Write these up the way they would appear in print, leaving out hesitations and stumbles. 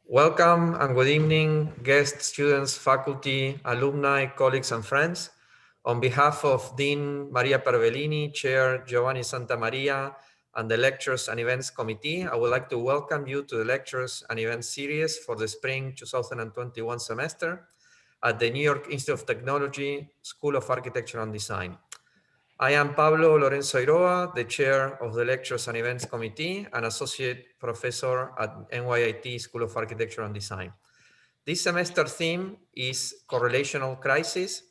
Welcome and good evening, guests, students, faculty, alumni, colleagues, and friends. On behalf of Dean Maria Pervelini, Chair Giovanni Santamaria, and the Lectures and Events Committee, I would like to welcome you to the Lectures and Events series for the spring 2021 semester at the New York Institute of Technology, School of Architecture and Design. I am Pablo Lorenzo Iroa, the chair of the Lectures and Events Committee and associate professor at NYIT School of Architecture and Design. This semester theme is correlational crisis.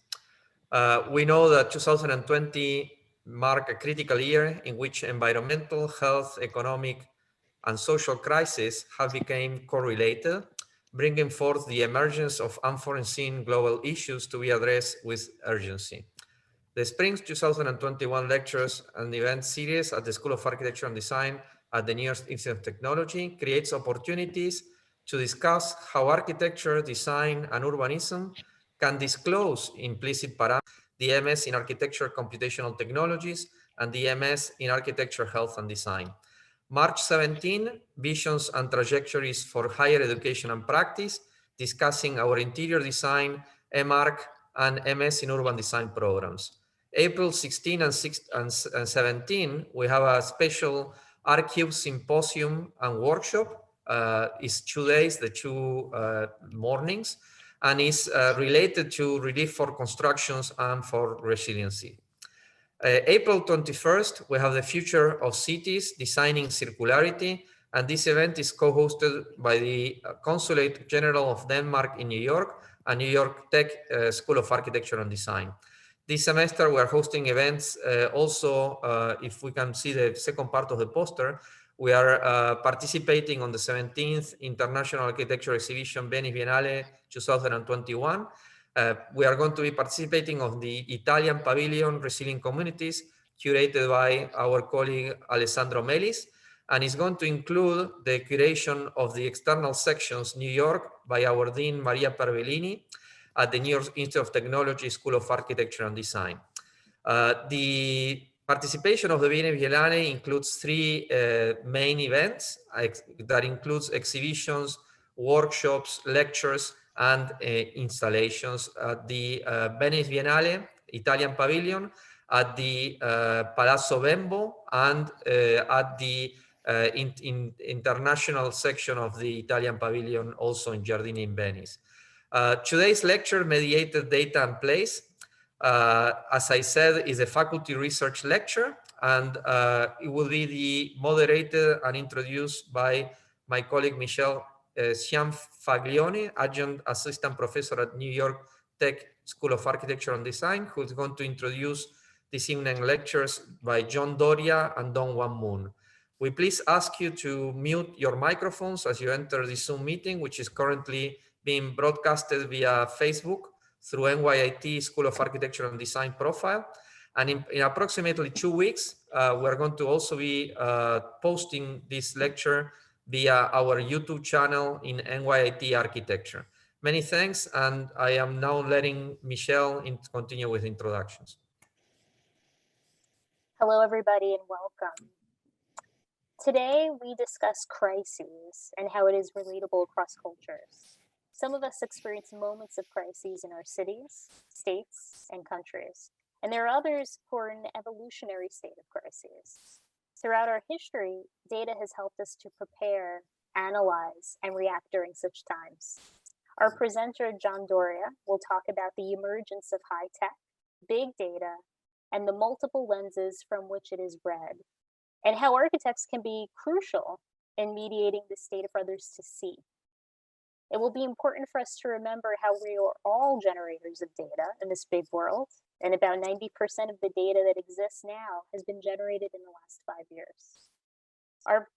We know that 2020 marked a critical year in which environmental, health, economic, and social crises have become correlated, bringing forth the emergence of unforeseen global issues to be addressed with urgency. The Spring 2021 Lectures and Events series at the School of Architecture and Design at the New York Institute of Technology creates opportunities to discuss how architecture, design, and urbanism can disclose implicit parameters, the MS in Architecture Computational Technologies and the MS in Architecture Health and Design. March 17, Visions and Trajectories for Higher Education and Practice, discussing our interior design, MArch, and MS in Urban Design programs. April 16 and 17, we have a special R-Cube symposium and workshop. It's 2 days, the 2 mornings, and is related to relief for constructions and for resiliency. April 21st, we have the Future of Cities, Designing Circularity, and this event is co-hosted by the Consulate General of Denmark in New York and New York Tech School of Architecture and Design. This semester, we are hosting events also, if we can see the second part of the poster, we are participating on the 17th International Architecture Exhibition Venice Biennale 2021. We are going to be participating on the Italian Pavilion Resilient Communities, curated by our colleague Alessandro Melis, and is going to include the curation of the external sections New York by our Dean Maria Pervelini, at the New York Institute of Technology School of Architecture and Design. The participation of the Venice Biennale includes 3 main events that includes exhibitions, workshops, lectures, and installations at the Venice Biennale, Italian Pavilion, at the Palazzo Bembo, and at the international section of the Italian Pavilion, also in Giardini in Venice. Today's lecture, Mediated Data and Place, as I said, is a faculty research lecture, and it will be moderated and introduced by my colleague Michelle Cianfaglione, Adjunct Assistant Professor at New York Tech School of Architecture and Design, who is going to introduce this evening lectures by John Doria and Donghwan Moon. We please ask you to mute your microphones as you enter the Zoom meeting, which is currently being broadcasted via Facebook through NYIT School of Architecture and Design profile. And in approximately 2 weeks, we're going to also be posting this lecture via our YouTube channel in NYIT Architecture. Many thanks, and I am now letting Michelle continue with introductions. Hello, everybody, and welcome. Today, we discuss crises and how it is relatable across cultures. Some of us experience moments of crises in our cities, states, and countries, and there are others who are in an evolutionary state of crises. Throughout our history, data has helped us to prepare, analyze, and react during such times. Our presenter, John Doria, will talk about the emergence of high tech, big data, and the multiple lenses from which it is read, and how architects can be crucial in mediating the state for others to see. It will be important for us to remember how we are all generators of data in this big world, and about 90% of the data that exists now has been generated in the last 5 years. Our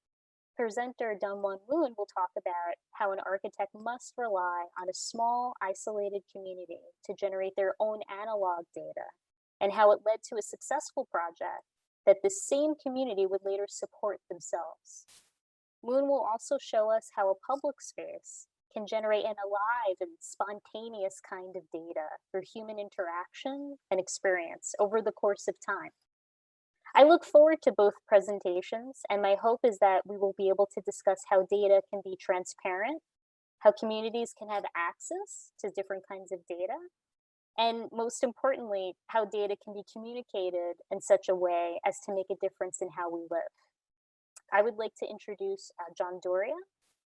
presenter, Donghwan Moon, will talk about how an architect must rely on a small, isolated community to generate their own analog data, and how it led to a successful project that the same community would later support themselves. Moon will also show us how a public space can generate an alive and spontaneous kind of data for human interaction and experience over the course of time. I look forward to both presentations, and my hope is that we will be able to discuss how data can be transparent, how communities can have access to different kinds of data, and most importantly, how data can be communicated in such a way as to make a difference in how we live. I would like to introduce John Doria,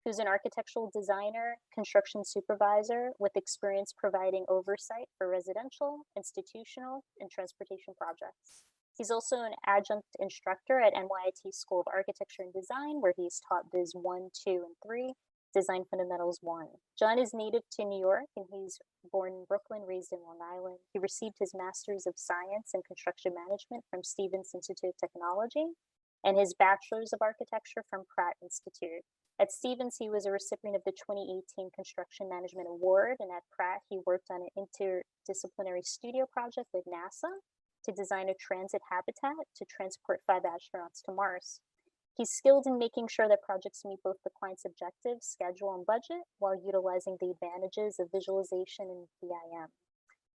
who's an architectural designer, construction supervisor with experience providing oversight for residential, institutional, and transportation projects. He's also an adjunct instructor at NYIT School of Architecture and Design, where he's taught Biz 1, 2, and 3, Design Fundamentals 1. John is native to New York, and he's born in Brooklyn, raised in Long Island. He received his Master's of Science in Construction Management from Stevens Institute of Technology, and his Bachelor's of Architecture from Pratt Institute. At Stevens, he was a recipient of the 2018 Construction Management Award, and at Pratt, he worked on an interdisciplinary studio project with NASA to design a transit habitat to transport 5 astronauts to Mars. He's skilled in making sure that projects meet both the client's objectives, schedule, and budget, while utilizing the advantages of visualization and BIM.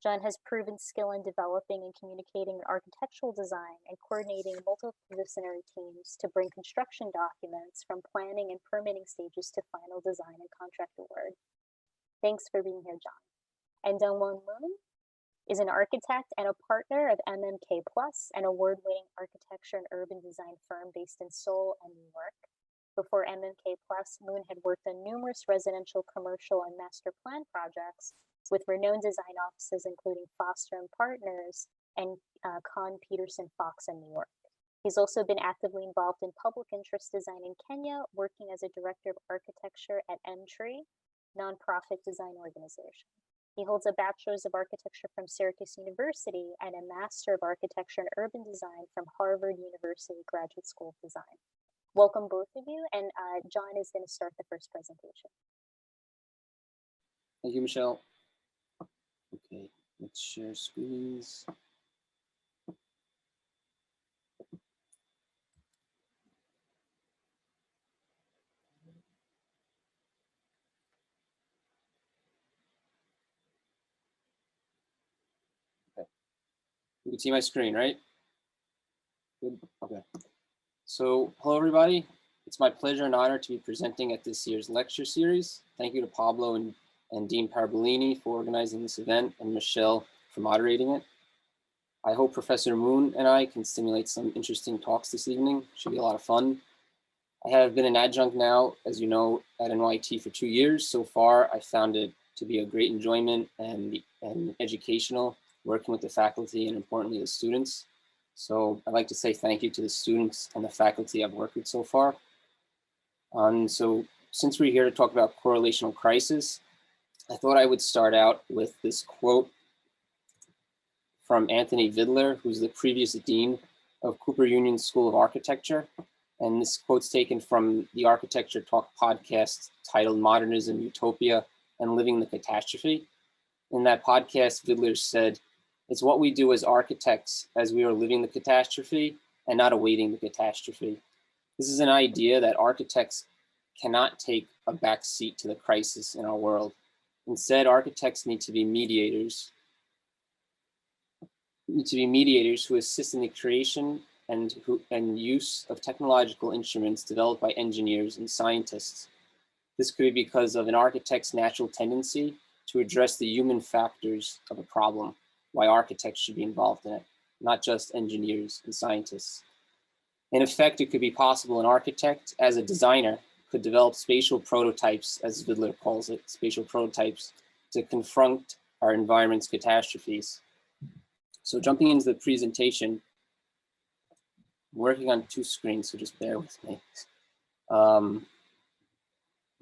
John has proven skill in developing and communicating architectural design and coordinating multidisciplinary teams to bring construction documents from planning and permitting stages to final design and contract award. Thanks for being here, John. And Donghwan is an architect and a partner of MMK Plus, an award-winning architecture and urban design firm based in Seoul and New York. Before MMK Plus, Moon had worked on numerous residential, commercial, and master plan projects with renowned design offices including Foster and Partners and Kahn Peterson Fox in New York. He's also been actively involved in public interest design in Kenya, working as a director of architecture at M-Tree, nonprofit design organization. He holds a Bachelor's of Architecture from Syracuse University and a Master of Architecture and Urban Design from Harvard University Graduate School of Design. Welcome both of you, and John is going to start the first presentation. Thank you, Michelle. Okay, let's share screens. Okay, you can see my screen, right? Good, okay. So, hello everybody. It's my pleasure and honor to be presenting at this year's lecture series. Thank you to Pablo and Dean Parbolini for organizing this event and Michelle for moderating it. I hope Professor Moon and I can stimulate some interesting talks this evening. Should be a lot of fun. I have been an adjunct now, as you know, at NYIT for 2 years. So far, I found it to be a great enjoyment and educational, working with the faculty and importantly the students. So I'd like to say thank you to the students and the faculty I've worked with so far. So since we're here to talk about correlational crisis, I thought I would start out with this quote from Anthony Vidler, who's the previous dean of Cooper Union School of Architecture. And this quote's taken from the Architecture Talk podcast titled Modernism, Utopia, and Living the Catastrophe. In that podcast, Vidler said, "It's what we do as architects as we are living the catastrophe and not awaiting the catastrophe." This is an idea that architects cannot take a back seat to the crisis in our world. Instead, architects need to be mediators who assist in the creation and use of technological instruments developed by engineers and scientists. This could be because of an architect's natural tendency to address the human factors of a problem, why architects should be involved in it, not just engineers and scientists. In effect, it could be possible an architect, as a designer, could develop spatial prototypes, as Vidler calls it, spatial prototypes, to confront our environment's catastrophes. So jumping into the presentation, I'm working on 2 screens, so just bear with me.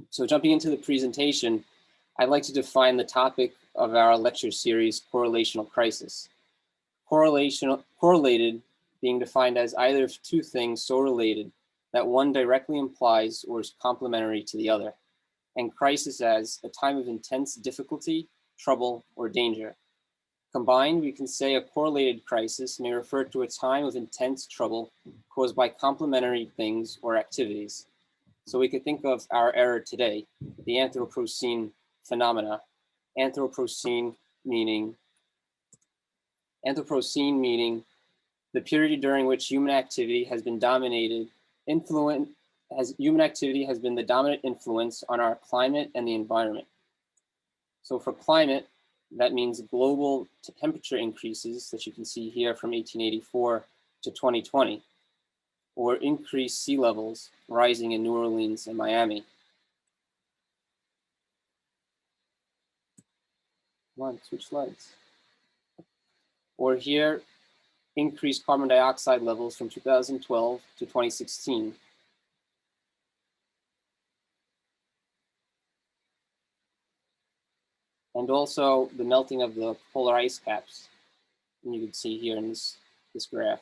So jumping into the presentation, I'd like to define the topic of our lecture series, correlational crisis. Correlated being defined as either of 2 things so related that one directly implies or is complementary to the other, and crisis as a time of intense difficulty, trouble, or danger. Combined, we can say a correlated crisis may refer to a time of intense trouble caused by complementary things or activities. So we could think of our era today, the Anthropocene phenomena. Anthropocene meaning the period during which human activity has been dominated, influenced, human activity has been the dominant influence on our climate and the environment. So for climate, that means global temperature increases that you can see here from 1884 to 2020, or increased sea levels rising in New Orleans and Miami. Come on, switch slides. Or here, increased carbon dioxide levels from 2012 to 2016. And also the melting of the polar ice caps. And you can see here in this graph.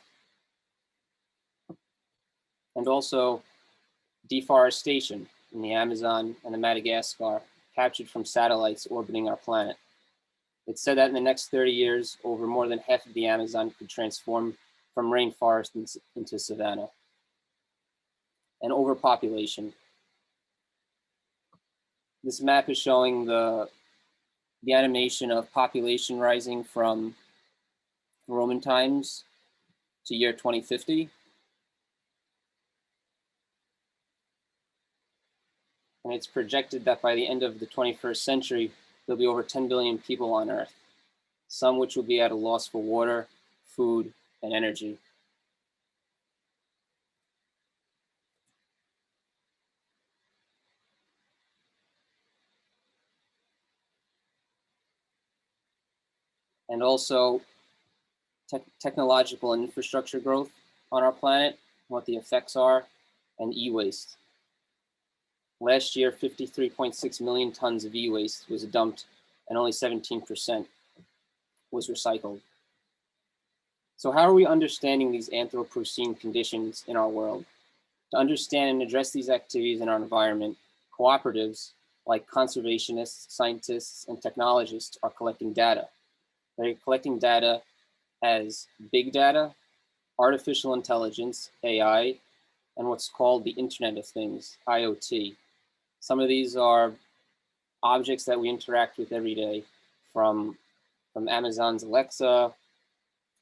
And also deforestation in the Amazon and the Madagascar, captured from satellites orbiting our planet. It's said that in the next 30 years, over more than half of the Amazon could transform from rainforest into savanna. And overpopulation. This map is showing the animation of population rising from Roman times to year 2050. And it's projected that by the end of the 21st century, there'll be over 10 billion people on Earth, some which will be at a loss for water, food, and energy. And also technological and infrastructure growth on our planet, what the effects are, and e-waste. Last year, 53.6 million tons of e-waste was dumped and only 17% was recycled. So how are we understanding these Anthropocene conditions in our world? To understand and address these activities in our environment, cooperatives like conservationists, scientists, and technologists are collecting data. They're collecting data as big data, artificial intelligence, AI, and what's called the Internet of Things, IoT. Some of these are objects that we interact with every day, from Amazon's Alexa,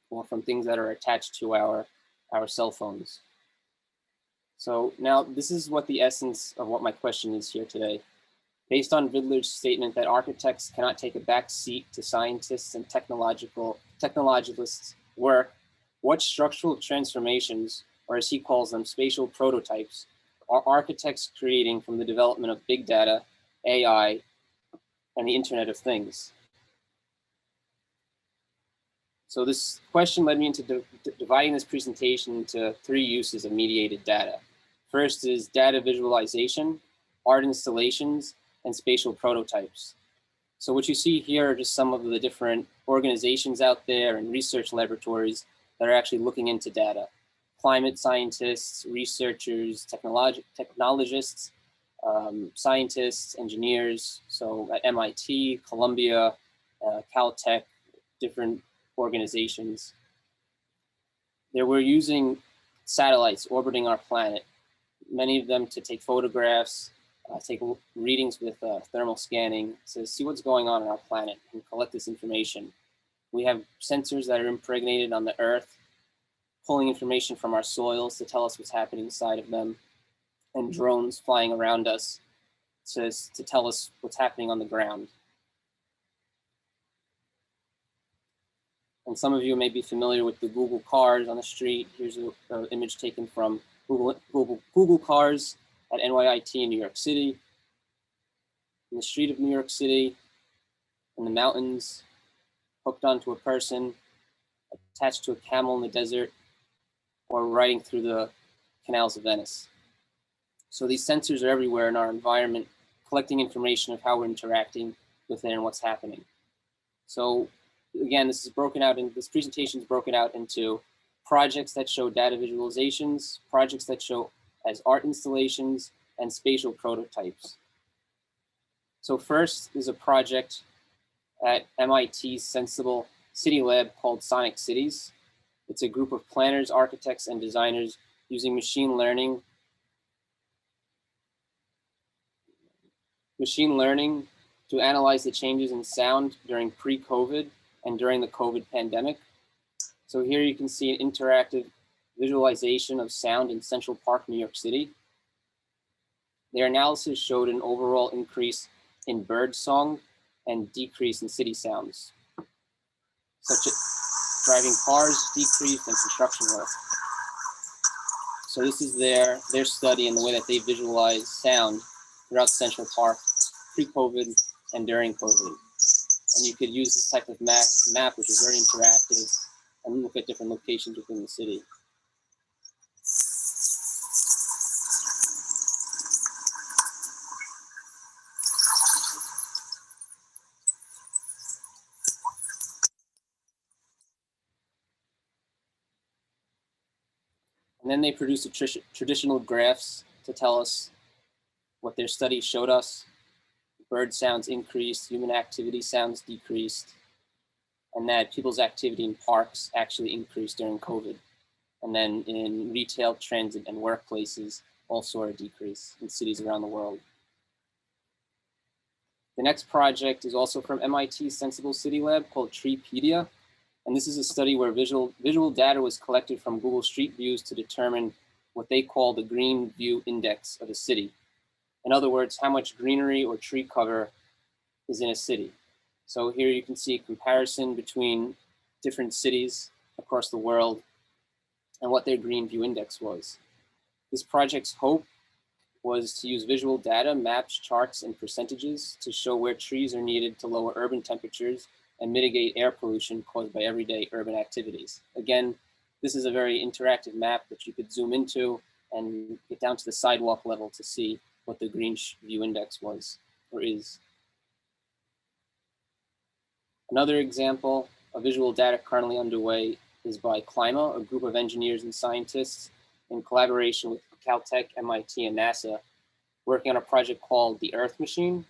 or from things that are attached to our cell phones. So now this is what the essence of what my question is here today. Based on Vidler's statement that architects cannot take a back seat to scientists and technologists' work, what structural transformations, or as he calls them, spatial prototypes, are architects creating from the development of big data, AI, and the Internet of Things? So this question led me into dividing this presentation into 3 uses of mediated data. First is data visualization, art installations, and spatial prototypes. So what you see here are just some of the different organizations out there and research laboratories that are actually looking into data. Climate scientists, researchers, technologists, scientists, engineers. So at MIT, Columbia, Caltech, different organizations. They were using satellites orbiting our planet, many of them to take photographs, take readings with thermal scanning to see what's going on our planet and collect this information. We have sensors that are impregnated on the Earth, pulling information from our soils to tell us what's happening inside of them, and drones flying around us to tell us what's happening on the ground. And some of you may be familiar with the Google cars on the street. Here's an image taken from Google cars at NYIT in New York City, in the street of New York City, in the mountains, hooked onto a person, attached to a camel in the desert, or riding through the canals of Venice. So these sensors are everywhere in our environment, collecting information of how we're interacting with it and what's happening. So again, this presentation is broken out into projects that show data visualizations, projects that show as art installations, and spatial prototypes. So first is a project at MIT's Sensible City Lab called Sonic Cities. It's a group of planners, architects, and designers using machine learning to analyze the changes in sound during pre-COVID and during the COVID pandemic. So here you can see an interactive visualization of sound in Central Park, New York City. Their analysis showed an overall increase in bird song and decrease in city sounds, such as driving cars decreased and construction work. So this is their study and the way that they visualize sound throughout Central Park pre-COVID and during COVID. And you could use this type of map, which is very interactive, and look at different locations within the city. And then they produced traditional graphs to tell us what their studies showed us. Bird sounds increased, human activity sounds decreased, and that people's activity in parks actually increased during COVID. And then in retail, transit, and workplaces, also a decrease in cities around the world. The next project is also from MIT's Sensible City Lab called Treepedia. And this is a study where visual data was collected from Google Street Views to determine what they call the green view index of a city. In other words, how much greenery or tree cover is in a city. So here you can see a comparison between different cities across the world and what their green view index was. This project's hope was to use visual data, maps, charts, and percentages to show where trees are needed to lower urban temperatures and mitigate air pollution caused by everyday urban activities. Again, this is a very interactive map that you could zoom into and get down to the sidewalk level to see what the green view index was or is. Another example of visual data currently underway is by Clima, a group of engineers and scientists in collaboration with Caltech, MIT, and NASA, working on a project called the Earth Machine.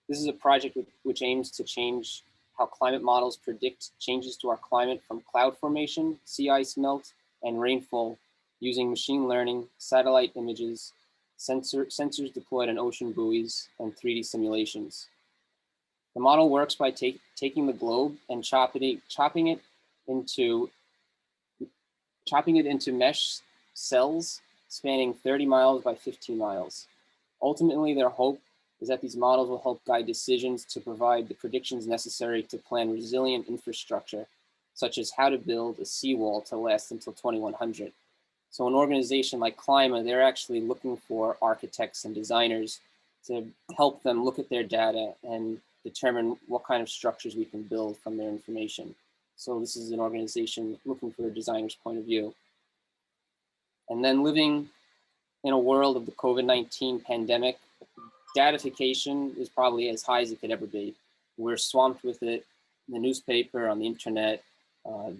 This is a project which aims to change how climate models predict changes to our climate from cloud formation, sea ice melt, and rainfall using machine learning, satellite images, sensors deployed on ocean buoys, and 3D simulations. The model works by taking the globe and chopping it into mesh cells spanning 30 miles by 15 miles. Ultimately, their hope is that these models will help guide decisions to provide the predictions necessary to plan resilient infrastructure, such as how to build a seawall to last until 2100. So an organization like Clima, they're actually looking for architects and designers to help them look at their data and determine what kind of structures we can build from their information. So this is an organization looking for a designer's point of view. And then living in a world of the COVID-19 pandemic, datification is probably as high as it could ever be. We're swamped with it in the newspaper, on the internet,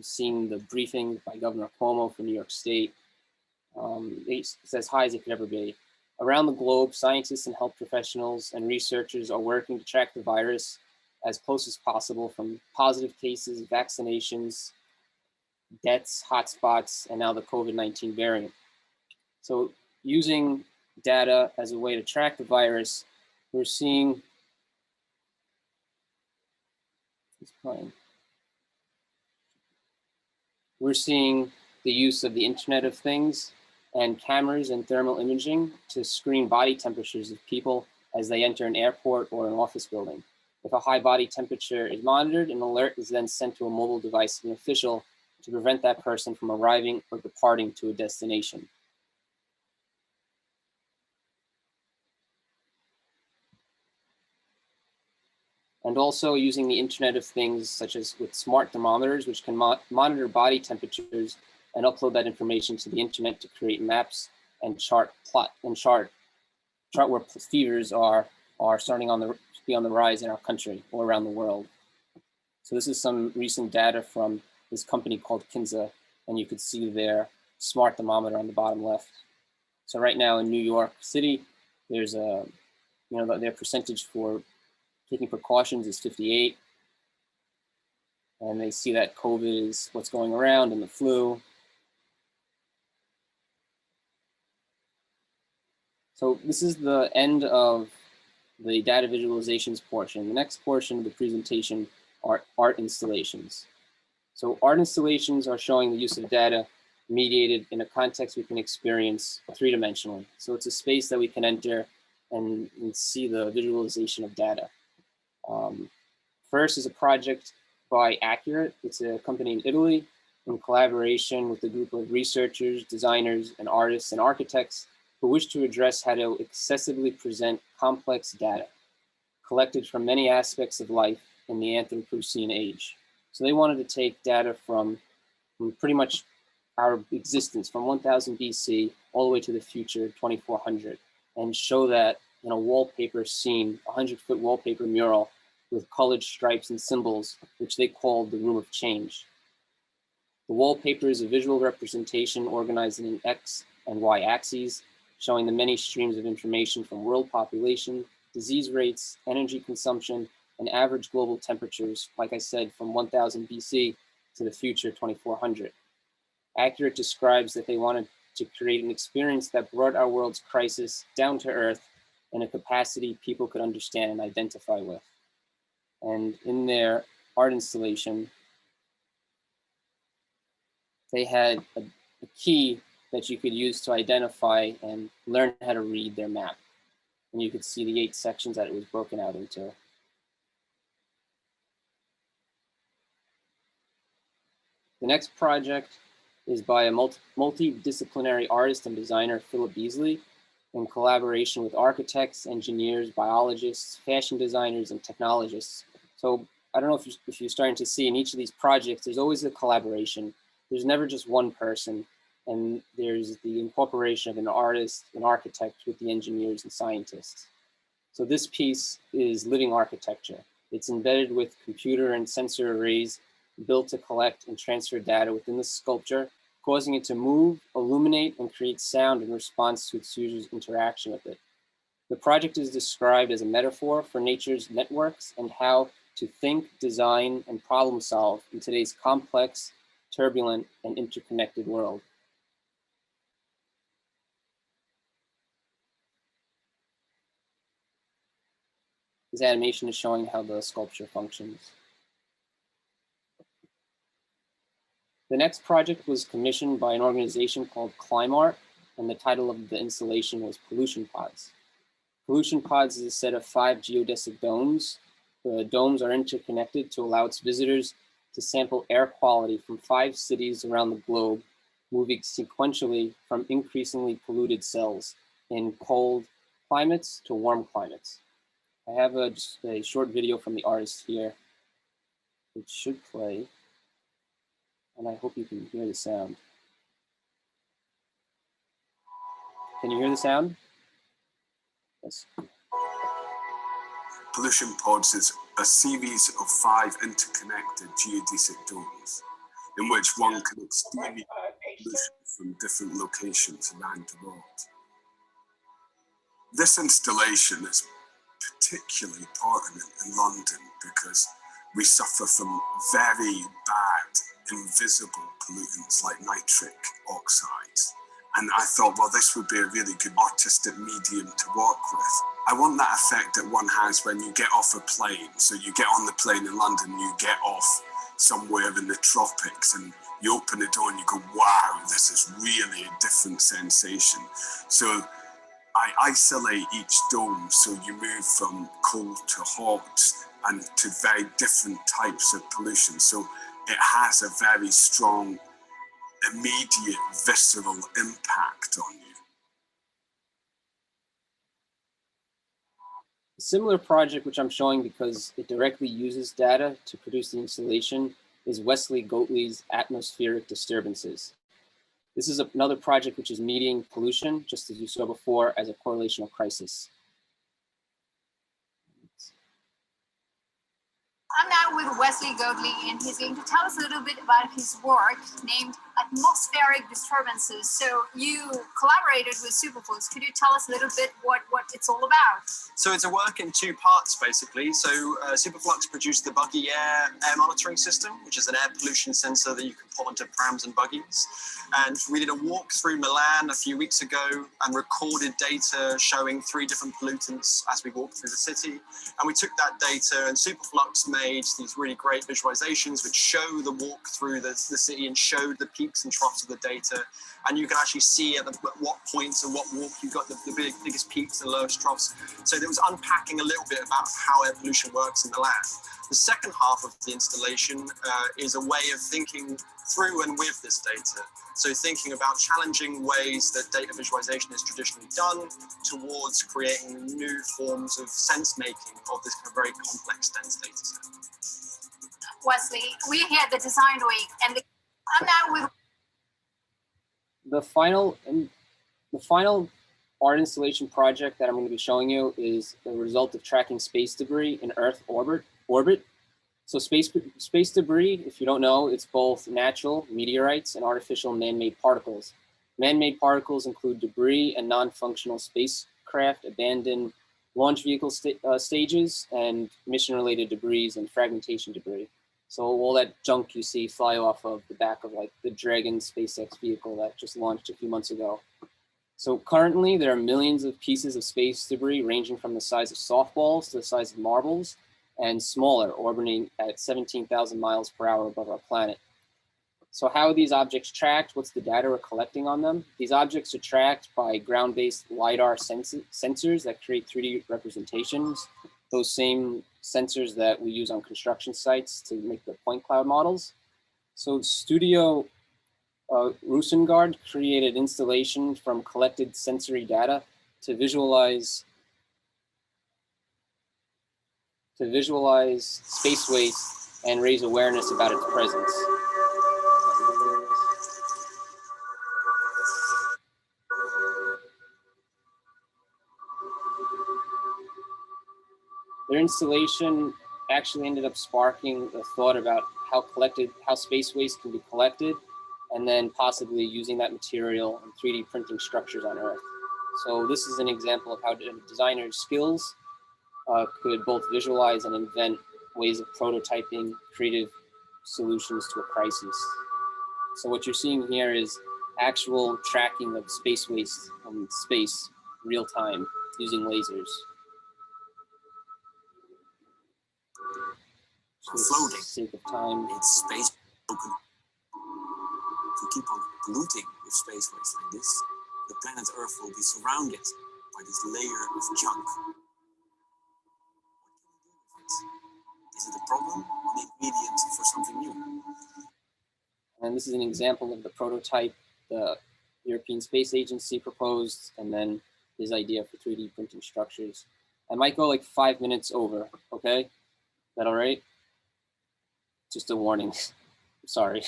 seeing the briefing by Governor Cuomo from New York State. It's as high as it could ever be. Around the globe, scientists and health professionals and researchers are working to track the virus as close as possible from positive cases, vaccinations, deaths, hotspots, and now the COVID-19 variant. So using data as a way to track the virus, we're seeing the use of the Internet of Things and cameras and thermal imaging to screen body temperatures of people as they enter an airport or an office building. If a high body temperature is monitored, an alert is then sent to a mobile device of an official to prevent that person from arriving or departing to a destination. And also using the Internet of Things, such as with smart thermometers, which can monitor body temperatures and upload that information to the internet to create maps and chart where fevers are starting to be on the rise in our country or around the world. So this is some recent data from this company called Kinza, and you could see their smart thermometer on the bottom left. So right now in New York City, there's their percentage for taking precautions is 58. And they see that COVID is what's going around and the flu. So this is the end of the data visualizations portion. The next portion of the presentation are art installations. So art installations are showing the use of data mediated in a context we can experience three-dimensionally. So it's a space that we can enter and see the visualization of data. First is a project by Accurate. It's a company in Italy in collaboration with a group of researchers, designers, and artists and architects who wish to address how to accessibly present complex data collected from many aspects of life in the Anthropocene age. So they wanted to take data from pretty much our existence from 1000 BC all the way to the future, 2400, and show that in a wallpaper scene, a 100-foot wallpaper mural with colored stripes and symbols, which they called the Room of Change. The wallpaper is a visual representation organized in X and Y axes, showing the many streams of information from world population, disease rates, energy consumption, and average global temperatures, like I said, from 1000 BC to the future 2400. Accurate describes that they wanted to create an experience that brought our world's crisis down to earth in a capacity people could understand and identify with. And in their art installation, they had a key that you could use to identify and learn how to read their map. And you could see the 8 sections that it was broken out into. The next project is by a multidisciplinary artist and designer, Philip Beasley, in collaboration with architects, engineers, biologists, fashion designers, and technologists. So I don't know if you're starting to see in each of these projects, there's always a collaboration. There's never just one person, and there's the incorporation of an artist, an architect with the engineers and scientists. So this piece is living architecture. It's embedded with computer and sensor arrays built to collect and transfer data within the sculpture, causing it to move, illuminate, and create sound in response to its users' interaction with it. The project is described as a metaphor for nature's networks and how to think, design, and problem solve in today's complex, turbulent, and interconnected world. This animation is showing how the sculpture functions. The next project was commissioned by an organization called Climart, and the title of the installation was Pollution Pods. Pollution Pods is a set of 5 geodesic domes. The domes are interconnected to allow its visitors to sample air quality from 5 cities around the globe, moving sequentially from increasingly polluted cells in cold climates to warm climates. I have just a short video from the artist here. It should play, and I hope you can hear the sound. Can you hear the sound? Yes. Pollution pods is a series of 5 interconnected geodesic domes in which one can experience pollution from different locations around the world. This installation is particularly important in London because we suffer from very bad, invisible pollutants like nitric oxides. And I thought, well, this would be a really good artistic medium to work with. I want that effect that one has when you get off a plane. So you get on the plane in London, you get off somewhere in the tropics and you open the door and you go, wow, this is really a different sensation. So I isolate each dome so you move from cold to hot and to very different types of pollution. So it has a very strong, immediate, visceral impact on you. A similar project, which I'm showing because it directly uses data to produce the installation, is Wesley Goatley's Atmospheric Disturbances. This is another project which is meeting pollution, just as you saw before, as a correlational crisis. I'm now with Wesley Goatley, and he's going to tell us a little bit about his work named Atmospheric Disturbances. So you collaborated with Superflux. Could you tell us a little bit what it's all about? So it's a work in 2 parts, basically. So Superflux produced the buggy air monitoring system, which is an air pollution sensor that you can put onto prams and buggies. And we did a walk through Milan a few weeks ago and recorded data showing 3 different pollutants as we walked through the city. And we took that data, and Superflux made these really great visualizations which show the walk through the city and showed the people peaks and troughs of the data. And you can actually see at what points and what walk you've got the biggest peaks and lowest troughs. So it was unpacking a little bit about how air pollution works in the land. The second half of the installation is a way of thinking through and with this data. So thinking about challenging ways that data visualization is traditionally done towards creating new forms of sense making of this kind of very complex dense data set. Wesley, we're here at the Design Week, and I'm now with The final art installation project that I'm going to be showing you is the result of tracking space debris in Earth orbit. So space debris, if you don't know, it's both natural meteorites and artificial man-made particles. Man-made particles include debris and non-functional spacecraft, abandoned launch vehicle stages, and mission-related debris and fragmentation debris. So all that junk you see fly off of the back of like the Dragon SpaceX vehicle that just launched a few months ago. So currently there are millions of pieces of space debris ranging from the size of softballs to the size of marbles and smaller, orbiting at 17,000 miles per hour above our planet. So how are these objects tracked? What's the data we're collecting on them? These objects are tracked by ground-based LiDAR sensors that create 3D representations, those same sensors that we use on construction sites to make the point cloud models. So Studio Rosengård created installation from collected sensory data to visualize space waste and raise awareness about its presence. Their installation actually ended up sparking a thought about how space waste can be collected, and then possibly using that material in 3D printing structures on Earth. So this is an example of how a designer's skills could both visualize and invent ways of prototyping creative solutions to a crisis. So what you're seeing here is actual tracking of space waste from space, real time, using lasers. Floating. Sake of time. It's space. To keep on polluting with space waste like this, the planet Earth will be surrounded by this layer of junk. What can we do with it? Is it a problem or the ingredient for something new? And this is an example of the prototype the European Space Agency proposed, and then his idea for 3D printing structures. I might go like 5 minutes over, okay? Is that all right? Just a warning, sorry.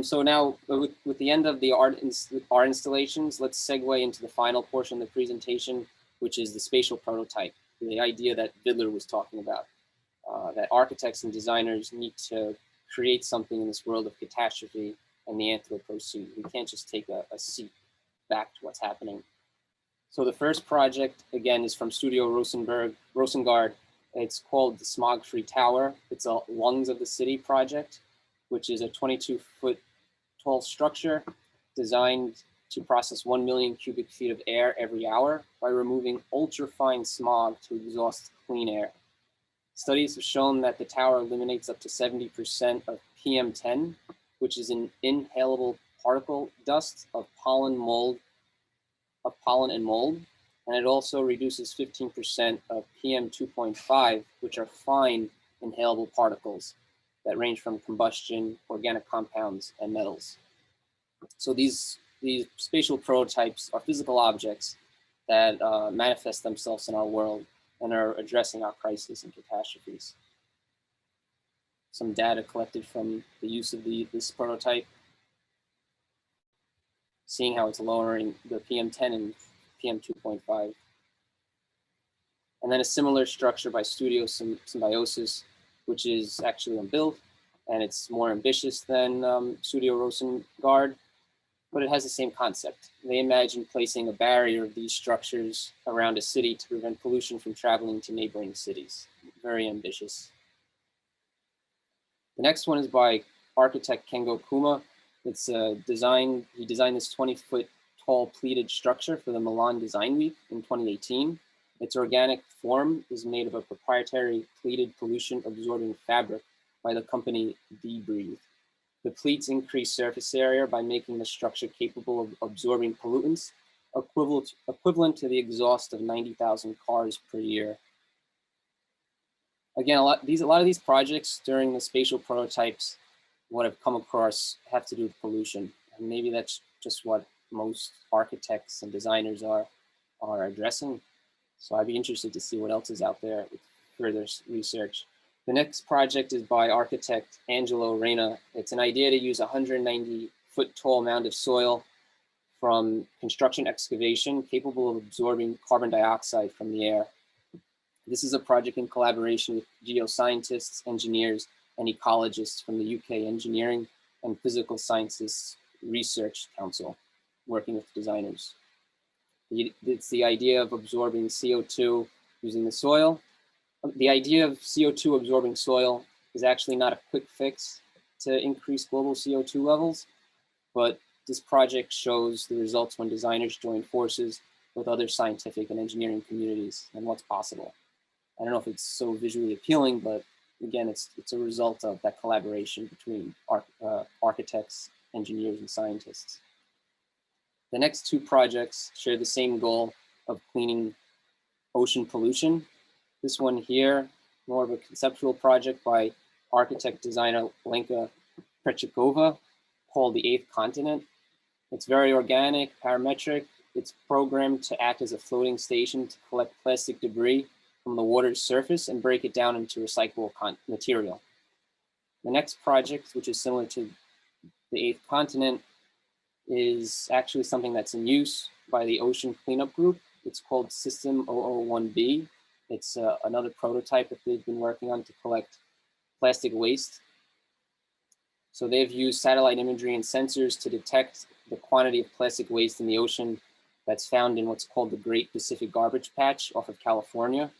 So now with the end of the art installations, let's segue into the final portion of the presentation, which is the spatial prototype, the idea that Vidler was talking about, that architects and designers need to create something in this world of catastrophe and the Anthropocene. We can't just take a seat back to what's happening. So the first project, again, is from Studio Rosengård. It's called the Smog-Free Tower. It's a Lungs of the City project, which is a 22-foot tall structure designed to process 1 million cubic feet of air every hour by removing ultra-fine smog to exhaust clean air. Studies have shown that the tower eliminates up to 70% of PM10, which is an inhalable particle dust of pollen and mold. And it also reduces 15% of PM2.5, which are fine inhalable particles that range from combustion, organic compounds, and metals. So these spatial prototypes are physical objects that manifest themselves in our world and are addressing our crises and catastrophes. Some data collected from the use of this prototype, seeing how it's lowering the PM10 and PM2.5. And then a similar structure by Studio Symbiosis, which is actually unbuilt, and it's more ambitious than Studio Rosengård, but it has the same concept. They imagine placing a barrier of these structures around a city to prevent pollution from traveling to neighboring cities. Very ambitious. The next one is by architect Kengo Kuma. It's he designed this 20-foot tall pleated structure for the Milan Design Week in 2018. Its organic form is made of a proprietary pleated pollution absorbing fabric by the company Breathe. depletes increased surface area by making the structure capable of absorbing pollutants equivalent to the exhaust of 90,000 cars per year. Again, a lot of these projects during the spatial prototypes, what I've come across, have to do with pollution. And maybe that's just what most architects and designers are addressing. So I'd be interested to see what else is out there with further research. The next project is by architect Angelo Reina. It's an idea to use a 190-foot tall mound of soil from construction excavation capable of absorbing carbon dioxide from the air. This is a project in collaboration with geoscientists, engineers, and ecologists from the UK Engineering and Physical Sciences Research Council, working with designers. It's the idea of absorbing CO2 using the soil. The idea of CO2 absorbing soil is actually not a quick fix to increase global CO2 levels, but this project shows the results when designers join forces with other scientific and engineering communities and what's possible. I don't know if it's so visually appealing, but again, it's a result of that collaboration between architects, engineers, and scientists. The next two projects share the same goal of cleaning ocean pollution. This one here, more of a conceptual project by architect designer Lenka Prechikova, called The Eighth Continent. It's very organic, parametric. It's programmed to act as a floating station to collect plastic debris from the water's surface and break it down into recyclable material. The next project, which is similar to The Eighth Continent, is actually something that's in use by the Ocean Cleanup Group. It's called System 001B. It's another prototype that they've been working on to collect plastic waste. So they've used satellite imagery and sensors to detect the quantity of plastic waste in the ocean that's found in what's called the Great Pacific Garbage Patch off of California,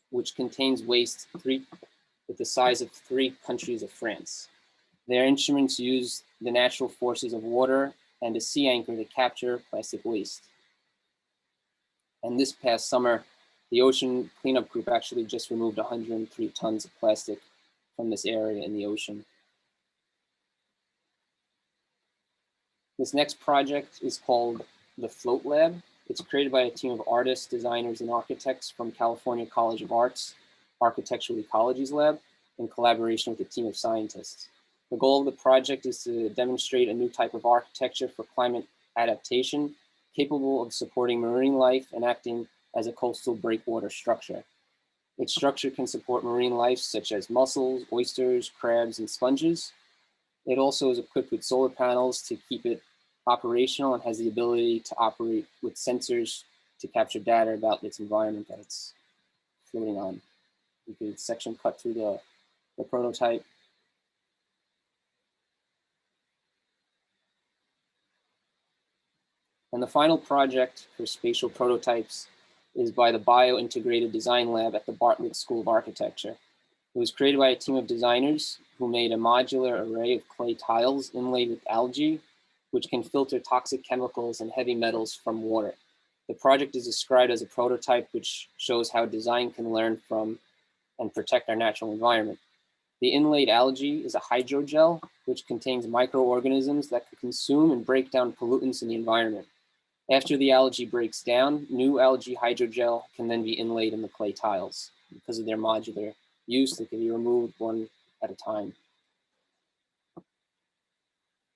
which contains waste with the size of 3 countries of France. Their instruments use the natural forces of water and a sea anchor to capture plastic waste. And this past summer, the Ocean Cleanup Group actually just removed 103 tons of plastic from this area in the ocean. This next project is called the Float Lab. It's created by a team of artists, designers, and architects from California College of Arts Architectural Ecologies Lab in collaboration with a team of scientists. The goal of the project is to demonstrate a new type of architecture for climate adaptation capable of supporting marine life and acting as a coastal breakwater structure. Its structure can support marine life such as mussels, oysters, crabs, and sponges. It also is equipped with solar panels to keep it operational and has the ability to operate with sensors to capture data about its environment that it's floating on. You can section cut through the prototype. And the final project for Spatial Prototypes is by the Bio Integrated Design Lab at the Bartlett School of Architecture. It was created by a team of designers who made a modular array of clay tiles inlaid with algae, which can filter toxic chemicals and heavy metals from water. The project is described as a prototype which shows how design can learn from and protect our natural environment. The inlaid algae is a hydrogel, which contains microorganisms that can consume and break down pollutants in the environment. After the algae breaks down, new algae hydrogel can then be inlaid in the clay tiles. Because of their modular use, they can be removed one at a time.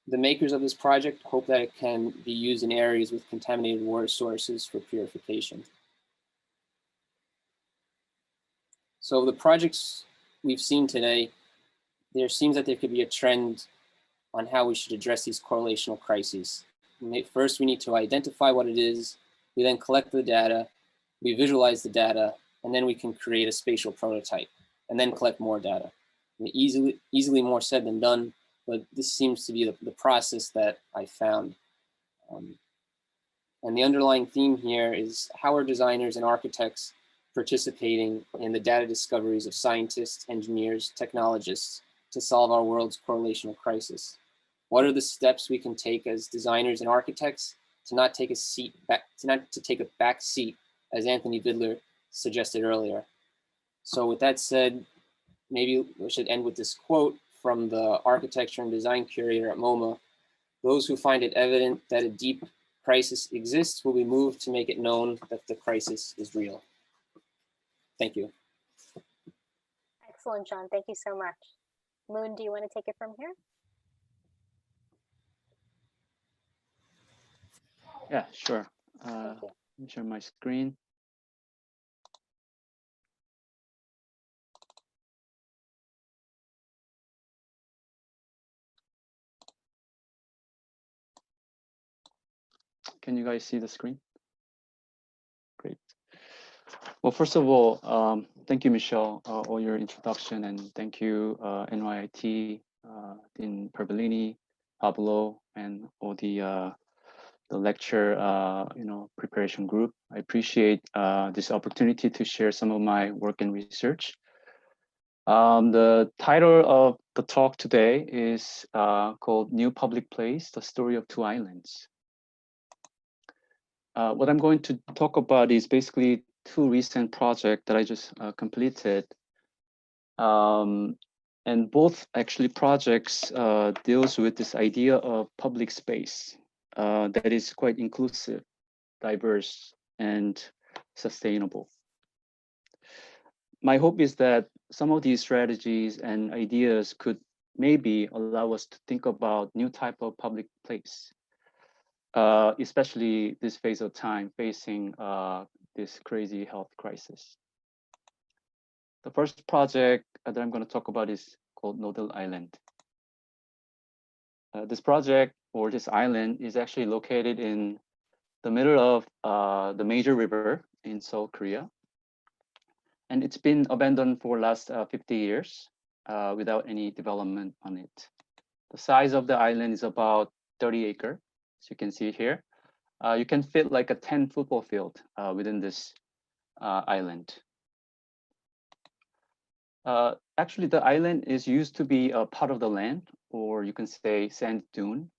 The makers of this project hope that it can be used in areas with contaminated water sources for purification. So the projects we've seen today, there seems that there could be a trend on how we should address these correlational crises. First, we need to identify what it is. We then collect the data, we visualize the data, and then we can create a spatial prototype and then collect more data. Easily more said than done, but this seems to be the process that I found. And the underlying theme here is how are designers and architects participating in the data discoveries of scientists, engineers, technologists to solve our world's correlational crisis? What are the steps we can take as designers and architects to not take a back seat, as Anthony Vidler suggested earlier? So with that said, maybe we should end with this quote from the architecture and design curator at MoMA. Those who find it evident that a deep crisis exists will be moved to make it known that the crisis is real. Thank you. Excellent, John. Thank you so much. Moon, do you want to take it from here? Yeah, sure. Thank you. Let me share my screen. Can you guys see the screen? Great. Well, first of all, thank you, Michelle, for your introduction, and thank you, NYIT, Dean Pervelini, Pablo, and all the lecture, preparation group. I appreciate this opportunity to share some of my work and research. The title of the talk today is called New Public Place, The Story of Two Islands. What I'm going to talk about is basically two recent projects that I just completed. And both actually projects deals with this idea of public space that is quite inclusive, diverse, and sustainable. My hope is that some of these strategies and ideas could maybe allow us to think about new type of public place, especially this phase of time facing this crazy health crisis. The first project that I'm going to talk about is called Nodal Island. This project, or this island, is actually located in the middle of the major river in South Korea. And it's been abandoned for the last 50 years without any development on it. The size of the island is about 30 acres, as you can see here. You can fit like a 10 football field within this island. Actually, the island is used to be a part of the land, or you can say sand dune,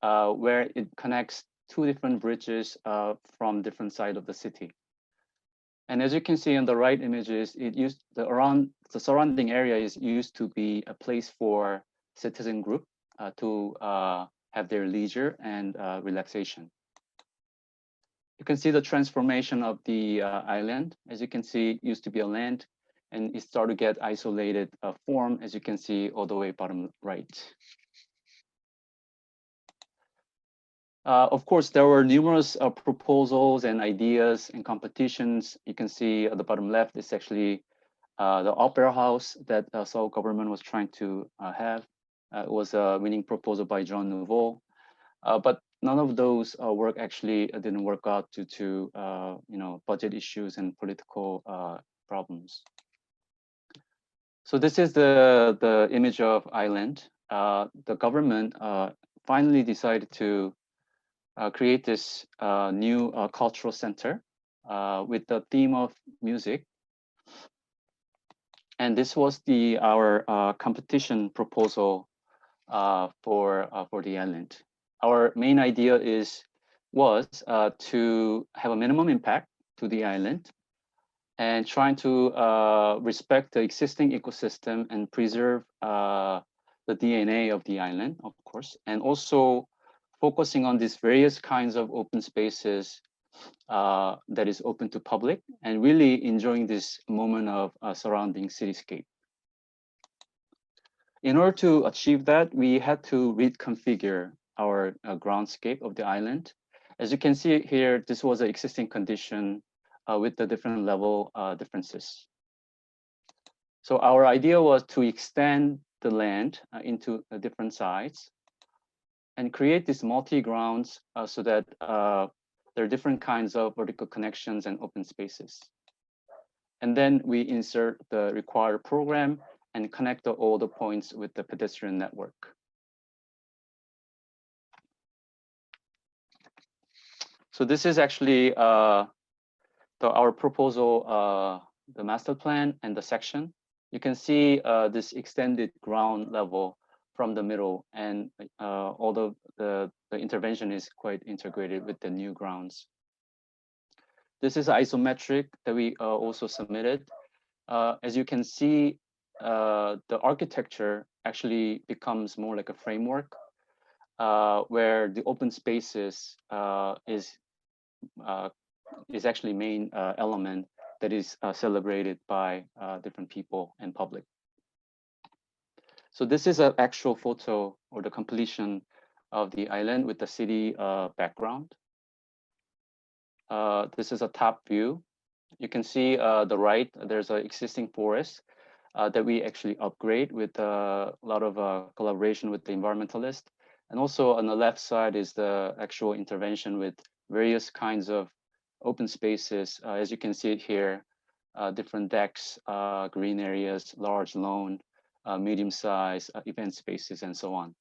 where it connects two different bridges from different sides of the city. And as you can see in the right images, the surrounding area is used to be a place for citizen group to have their leisure and relaxation. You can see the transformation of the island. As you can see, it used to be a land, and it started to get isolated form, as you can see all the way bottom right. Of course, there were numerous proposals and ideas and competitions. You can see at the bottom left is actually the opera house that Seoul government was trying to have. It was a winning proposal by Jean Nouveau, but none of those work actually didn't work out due to budget issues and political problems. So this is the image of island. The government finally decided to create this new cultural center with the theme of music. And this was our competition proposal for the island. Our main idea was to have a minimum impact to the island and trying to respect the existing ecosystem and preserve the DNA of the island, of course, and also focusing on these various kinds of open spaces that is open to public and really enjoying this moment of surrounding cityscape. In order to achieve that, we had to reconfigure our groundscape of the island. As you can see here, this was an existing condition with the different level differences. So our idea was to extend the land into different sides and create these multi-grounds so that there are different kinds of vertical connections and open spaces. And then we insert the required program and connect all the points with the pedestrian network. So this is actually our proposal, the master plan and the section. You can see this extended ground level from the middle, and although the intervention is quite integrated with the new grounds. This is isometric that we also submitted. As you can see, the architecture actually becomes more like a framework where the open spaces is actually main element that is celebrated by different people and public. So this is an actual photo or the completion of the island with the city background. This is a top view. You can see the right, there's an existing forest that we actually upgrade with a lot of collaboration with the environmentalist. And also on the left side is the actual intervention with various kinds of open spaces. As you can see it here, different decks, green areas, large lawn, medium size event spaces, and so on.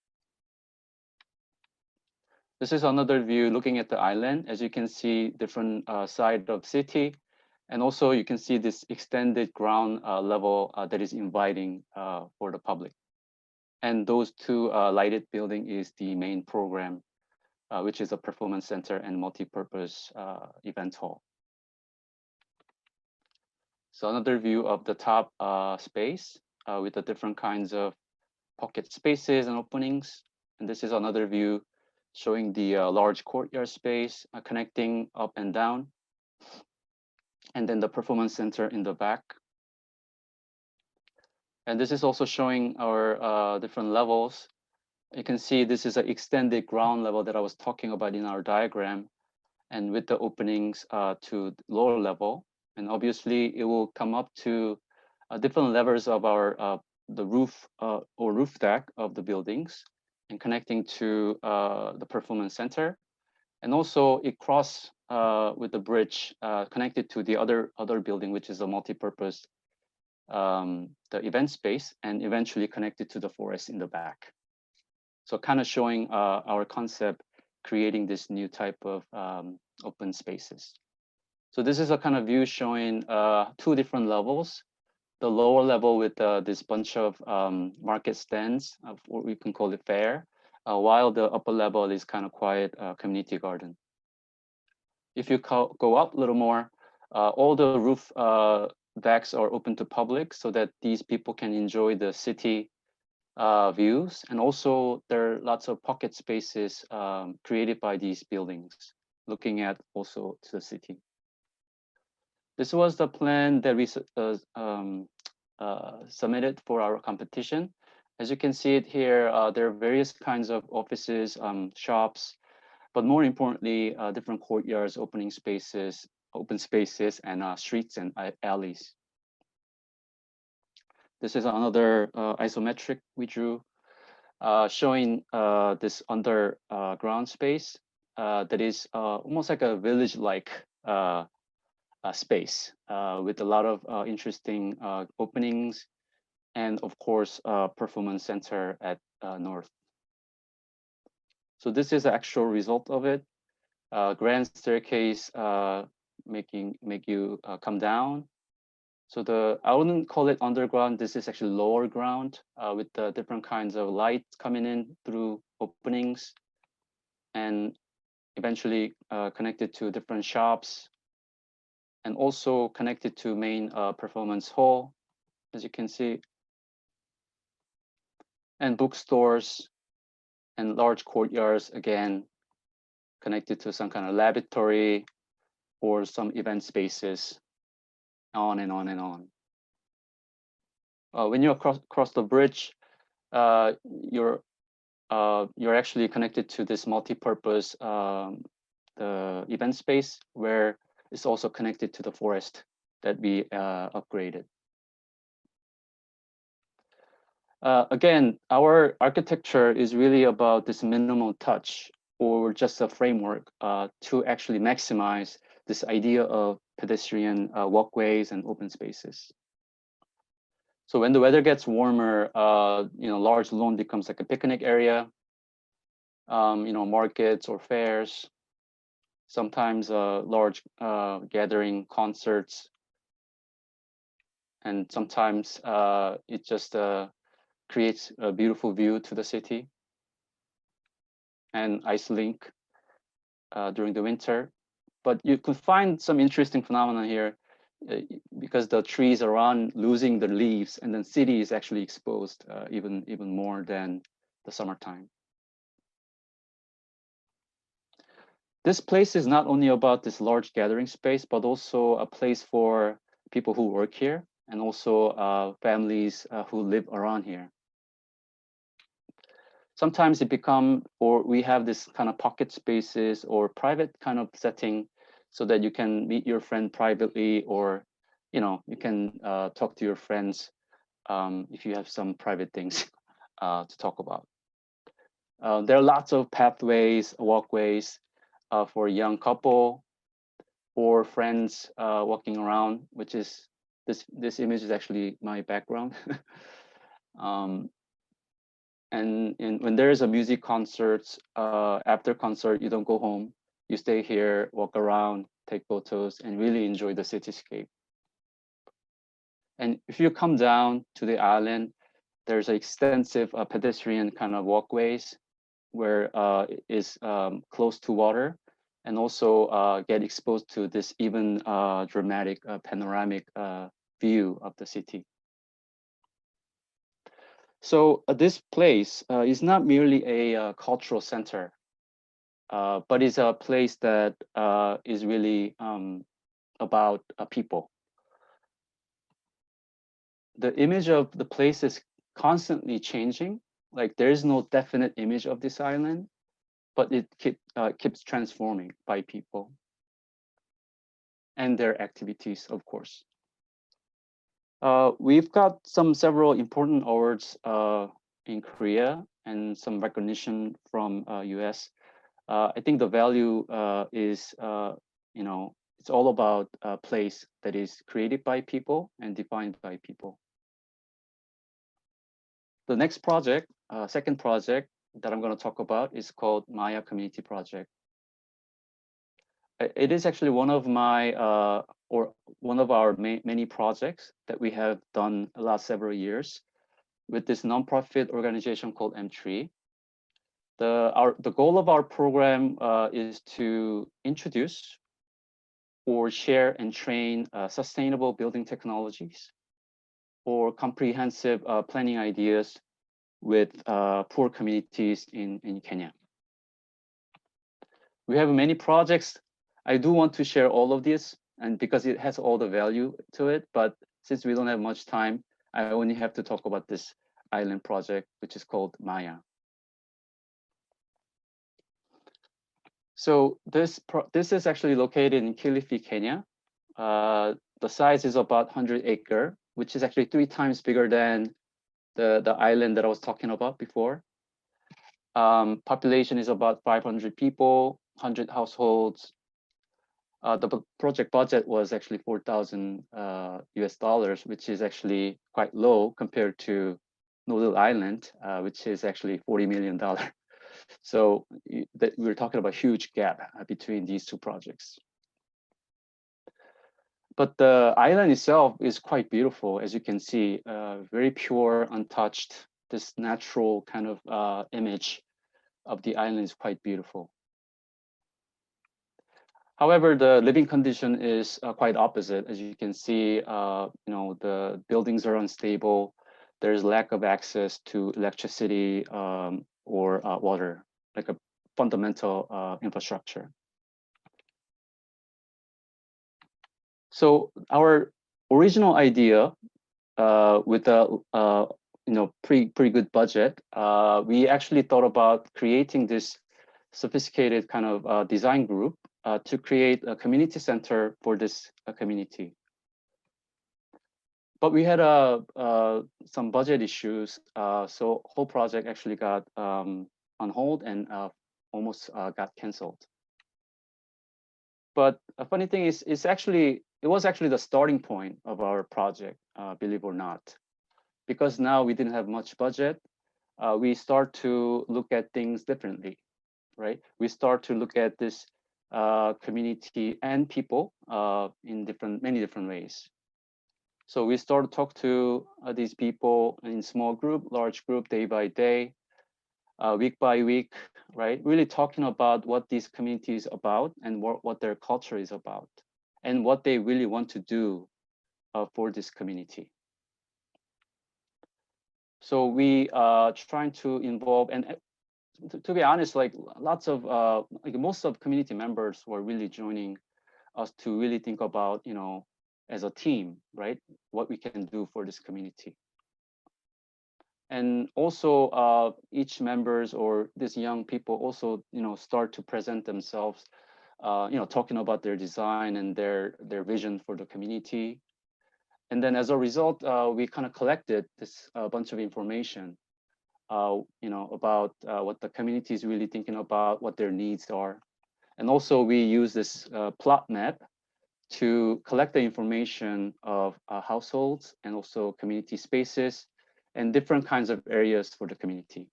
This is another view looking at the island. As you can see, different side of city. And also you can see this extended ground level that is inviting for the public. And those two lighted building is the main program, which is a performance center and multi-purpose event hall. So another view of the top space with the different kinds of pocket spaces and openings. And this is another view showing the large courtyard space connecting up and down. And then the performance center in the back. And this is also showing our different levels. You can see this is an extended ground level that I was talking about in our diagram, and with the openings to lower level. And obviously it will come up to different levels of our the roof or roof deck of the buildings and connecting to the performance center. And also it cross with the bridge connected to the other building, which is a multi-purpose the event space, and eventually connected to the forest in the back. So kind of showing our concept, creating this new type of open spaces. So this is a kind of view showing two different levels. The lower level with this bunch of market stands, or we can call it fair, while the upper level is kind of quiet community garden. If you go up a little more, all the roof decks are open to public so that these people can enjoy the city views. And also there are lots of pocket spaces created by these buildings, looking at also to the city. This was the plan that we submitted for our competition. As you can see it here, there are various kinds of offices, shops, but more importantly, different courtyards, open spaces, and streets and alleys. This is another isometric we drew, showing this underground space that is almost like a village-like space with a lot of interesting openings, and of course, performance center at north. So this is the actual result of it. Grand staircase make you come down. So I wouldn't call it underground. This is actually lower ground with the different kinds of light coming in through openings, and eventually connected to different shops, and also connected to main performance hall, as you can see, and bookstores and large courtyards, again, connected to some kind of laboratory or some event spaces, on and on and on. When you cross the bridge, you're actually connected to this multi-purpose the event space, where it's also connected to the forest that we upgraded. Again, our architecture is really about this minimal touch, or just a framework to actually maximize this idea of pedestrian walkways and open spaces. So when the weather gets warmer, large lawn becomes like a picnic area, markets or fairs, sometimes large gathering concerts, and sometimes it just creates a beautiful view to the city, and ice link during the winter. But you could find some interesting phenomena here. because the trees around losing the leaves, and then city is actually exposed even more than the summertime. This place is not only about this large gathering space, but also a place for people who work here and also families who live around here. Sometimes we have this kind of pocket spaces or private kind of setting so that you can meet your friend privately, or, you can talk to your friends if you have some private things to talk about. There are lots of pathways, walkways for a young couple or friends walking around, which is, this image is actually my background. And when there is a music concert, after concert, you don't go home. You stay here, walk around, take photos, and really enjoy the cityscape. And if you come down to the island, there's extensive pedestrian kind of walkways where it is close to water, and also get exposed to this even dramatic panoramic view of the city. So this place is not merely a cultural center, but is a place that is really about people. The image of the place is constantly changing. Like, there is no definite image of this island, but it keeps transforming by people and their activities, of course. We've got several important awards in Korea and some recognition from US. I think the value is, it's all about a place that is created by people and defined by people. The next project, second project that I'm going to talk about is called Maya Community Project. It is actually one of my or one of our many projects that we have done the last several years with this nonprofit organization called M3. The goal of our program is to introduce or share and train sustainable building technologies or comprehensive planning ideas with poor communities in Kenya. We have many projects. I do want to share all of this, and because it has all the value to it, but since we don't have much time, I only have to talk about this island project, which is called Maya. So this is actually located in Kilifi, Kenya. The size is about 100 acres, which is actually 3 times bigger than the island that I was talking about before. Population is about 500 people, 100 households. The project budget was actually 4,000 US dollars, which is actually quite low compared to Nodal Island, which is actually $40 million. So we're talking about a huge gap between these two projects. But the island itself is quite beautiful, as you can see, very pure, untouched. This natural kind of image of the island is quite beautiful. However, the living condition is quite opposite. As you can see, the buildings are unstable. There's lack of access to electricity or water, like a fundamental infrastructure. So our original idea, with a pretty good budget, we actually thought about creating this sophisticated kind of design group to create a community center for this community. But we had some budget issues, so whole project actually got on hold and almost got canceled. But a funny thing is, it was actually the starting point of our project, believe it or not, because now we didn't have much budget. We start to look at things differently, right? We start to look at this community and people in many different ways. So we start to talk to these people in small group, large group, day by day, week by week, right? Really talking about what these communities are about and what their culture is about. and what they really want to do for this community. So we trying to involve, and to be honest, like lots of like most of community members were really joining us to really think about, you know, as a team, right, what we can do for this community. And also each members or these young people also, you know, start to present themselves, you know, talking about their design and their vision for the community. And then as a result, we kind of collected this bunch of information, you know, about what the community is really thinking about, what their needs are. And also we use this plot map to collect the information of households and also community spaces and different kinds of areas for the community.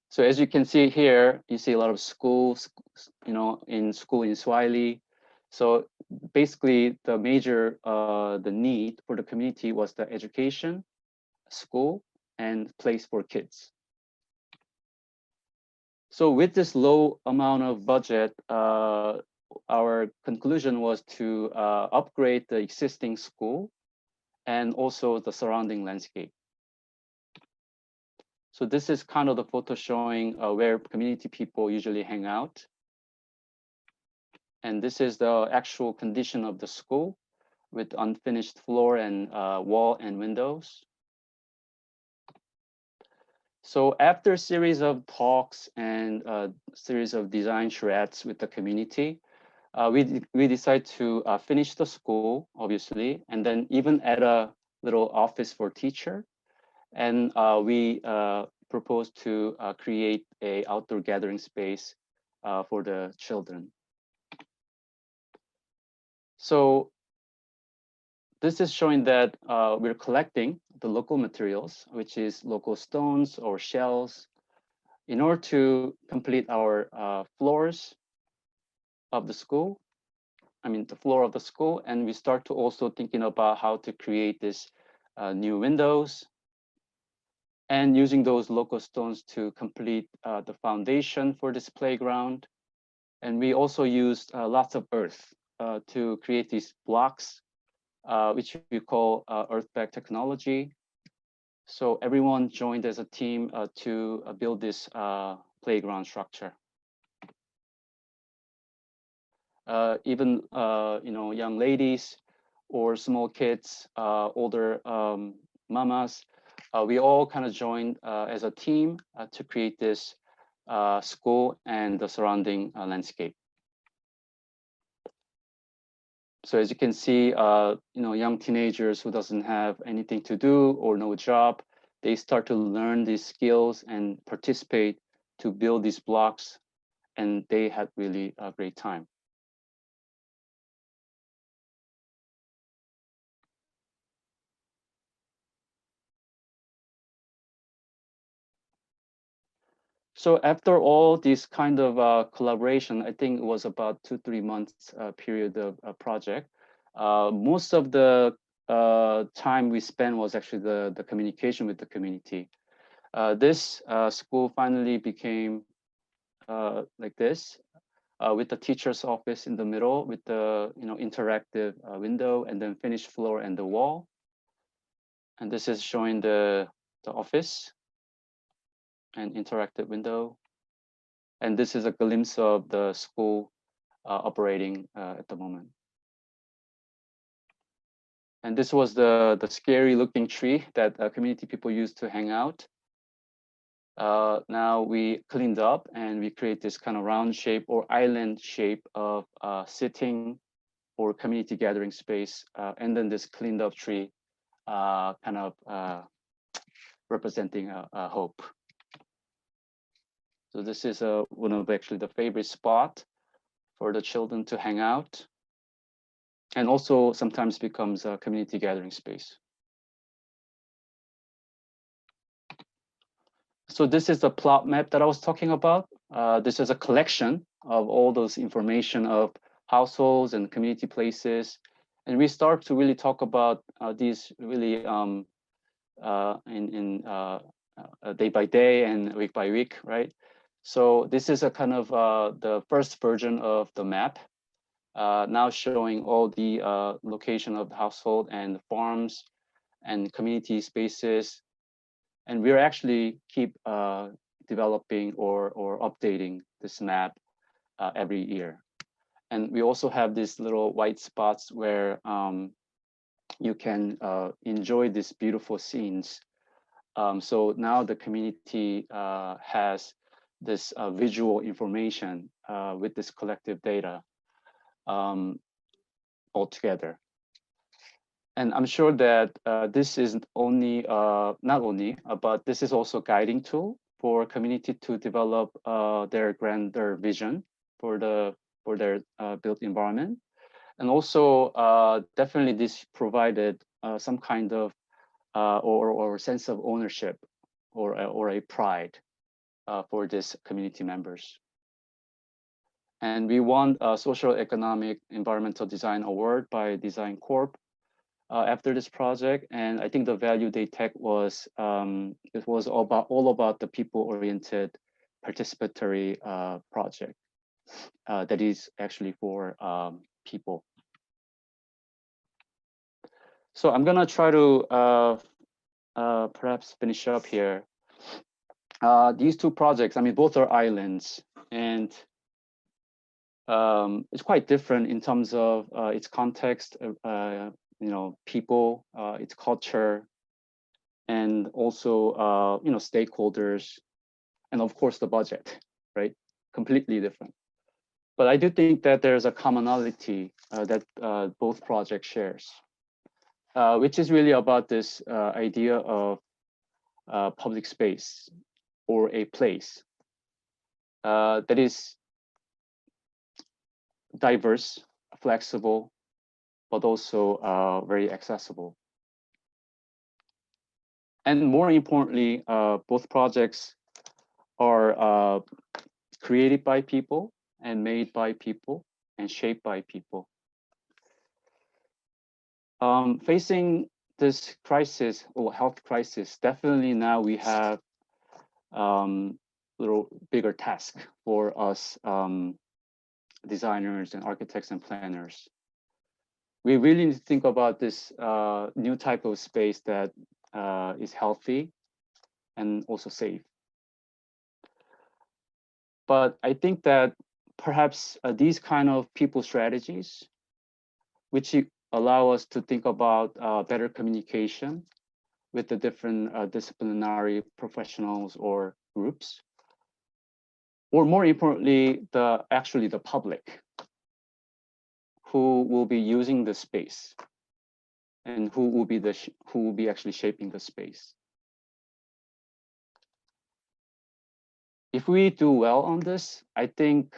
So as you can see here, you see a lot of schools, you know, in Swahili. So basically the major, the need for the community was the education, school, and place for kids. So with this low amount of budget, our conclusion was to upgrade the existing school and also the surrounding landscape. So this is kind of the photo showing where community people usually hang out. And this is the actual condition of the school with unfinished floor and wall and windows. So after a series of talks and a series of design charrettes with the community, we decided to finish the school, obviously, and then even add a little office for teacher. And we proposed to create a outdoor gathering space for the children. So this is showing that we're collecting the local materials, which is local stones or shells, in order to complete our floors of the school. I mean, the floor of the school. And we start to also thinking about how to create this new windows and using those local stones to complete the foundation for this playground. And we also used lots of earth to create these blocks, which we call earth-back technology. So everyone joined as a team to build this playground structure. Even you know, young ladies or small kids, older mamas, we all kind of joined as a team to create this school and the surrounding landscape. So as you can see, you know, young teenagers who doesn't have anything to do or no job, they start to learn these skills and participate to build these blocks, and they had really a great time. So after all this kind of collaboration, I think it was about 2-3 months period of project. Most of the time we spent was actually the communication with the community. This school finally became like this, with the teacher's office in the middle, with the interactive window, and then finished floor and the wall. And this is showing the office and interactive window. And this is a glimpse of the school operating at the moment. And this was the scary looking tree that community people used to hang out. Now we cleaned up and we create this kind of round shape or island shape of sitting or community gathering space. And then this cleaned up tree kind of representing a hope. So this is one of actually the favorite spot for the children to hang out, and also sometimes becomes a community gathering space. So this is the plot map that I was talking about. This is a collection of all those information of households and community places. And we start to really talk about these really in day by day and week by week, right? So this is a kind of the first version of the map, now showing all the location of the household and farms and community spaces. And we're actually keep developing or updating this map every year. And we also have these little white spots where you can enjoy these beautiful scenes. So now the community has this visual information with this collective data all together. And I'm sure that this is only, not only, but this is also a guiding tool for community to develop their grander vision for their built environment. And also definitely this provided some kind of or sense of ownership or a pride for these community members. And we won a Social Economic Environmental Design Award by Design Corp after this project. And I think the value they take was, it was all about the people-oriented participatory project that is actually for people. So I'm gonna try to perhaps finish up here. These two projects, I mean, both are islands, and it's quite different in terms of its context, you know, people, its culture, and also, you know, stakeholders, and of course the budget, right? Completely different. But I do think that there's a commonality that both projects shares, which is really about this idea of public space or a place that is diverse, flexible, but also very accessible. And more importantly, both projects are created by people and made by people and shaped by people. Facing this crisis or health crisis, definitely now we have little bigger task for us designers and architects and planners. We really need to think about this new type of space that is healthy and also safe. But I think that perhaps these kind of people strategies, which allow us to think about better communication with the different disciplinary professionals or groups, or more importantly, actually the public who will be using the space and who will be actually shaping the space. If we do well on this, I think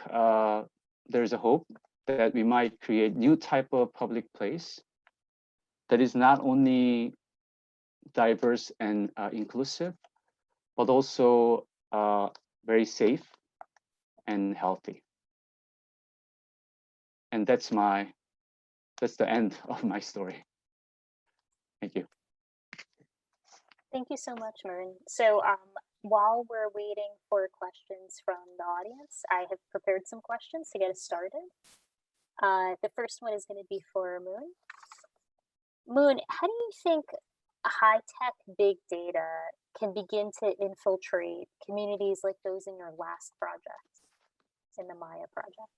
there's a hope that we might create new type of public place that is not only diverse and inclusive, but also very safe and healthy. And that's the end of my story. Thank you. Thank you so much, Moon. So while we're waiting for questions from the audience, I have prepared some questions to get us started. The first one is going to be for Moon. Moon, how do you think high-tech big data can begin to infiltrate communities like those in your last project, in the Maya project?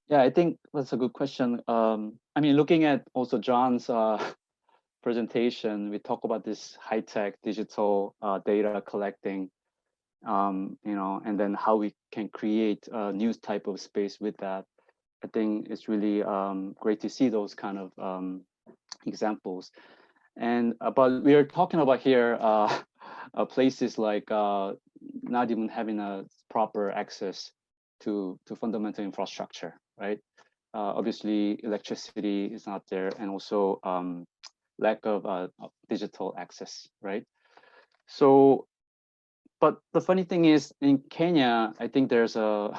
Yeah, I think that's a good question. I mean, looking at also John's presentation, we talk about this high-tech digital data collecting, you know, and then how we can create a new type of space with that. I think it's really great to see those kind of examples. And but we are talking about here places like not even having a proper access to fundamental infrastructure, right? Obviously, electricity is not there, and also lack of digital access, right? So, but the funny thing is, in Kenya, I think there's a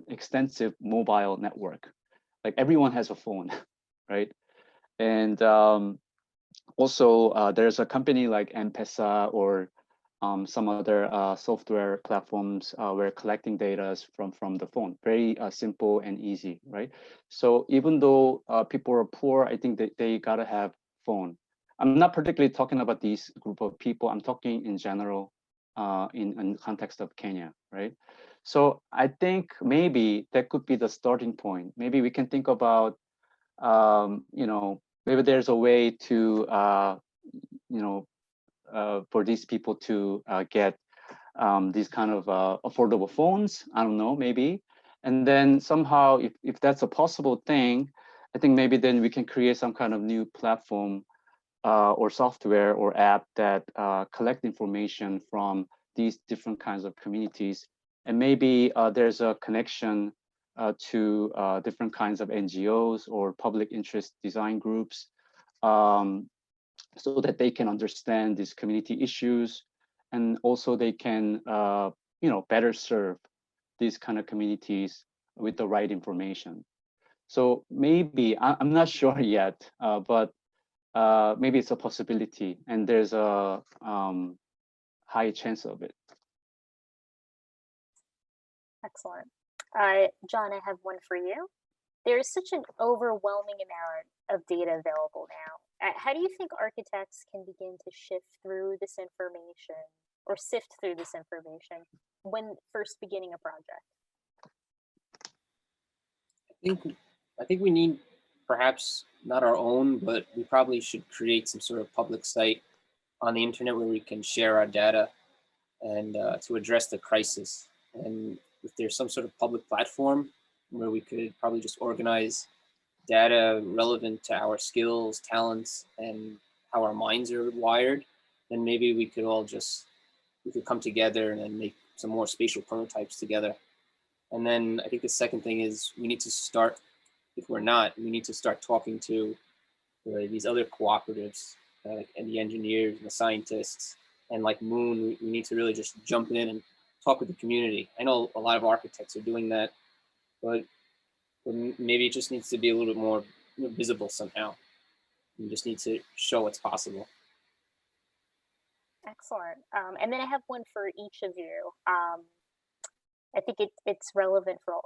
extensive mobile network. Like everyone has a phone, right? And also there's a company like M-Pesa or some other software platforms were collecting data from the phone. Very simple and easy, right? So even though people are poor, I think that they gotta have phone. I'm not particularly talking about these group of people. I'm talking in general in context of Kenya, right? So I think maybe that could be the starting point. Maybe we can think about, maybe there's a way to, for these people to get these kind of affordable phones. I don't know, maybe. And then somehow, if that's a possible thing, I think maybe then we can create some kind of new platform or software or app that collect information from these different kinds of communities. And maybe there's a connection to different kinds of NGOs or public interest design groups, so that they can understand these community issues, and also they can better serve these kind of communities with the right information. So maybe I'm not sure yet, but maybe it's a possibility, and there's a high chance of it. Excellent. John, I have one for you. There is such an overwhelming amount of data available now. How do you think architects can begin to shift through this information or sift through this information when first beginning a project? I think we need perhaps not our own, but we probably should create some sort of public site on the internet where we can share our data and to address the crisis. And if there's some sort of public platform where we could probably just organize data relevant to our skills, talents, and how our minds are wired, then maybe we could all we could come together and then make some more spatial prototypes together. And then I think the second thing is we need to start, if we're not, we need to start talking to these other cooperatives and the engineers and the scientists, and like Moon, we need to really just jump in and talk with the community. I know a lot of architects are doing that, but maybe it just needs to be a little bit more visible somehow. You just need to show what's possible. Excellent. And then I have one for each of you. I think it's relevant for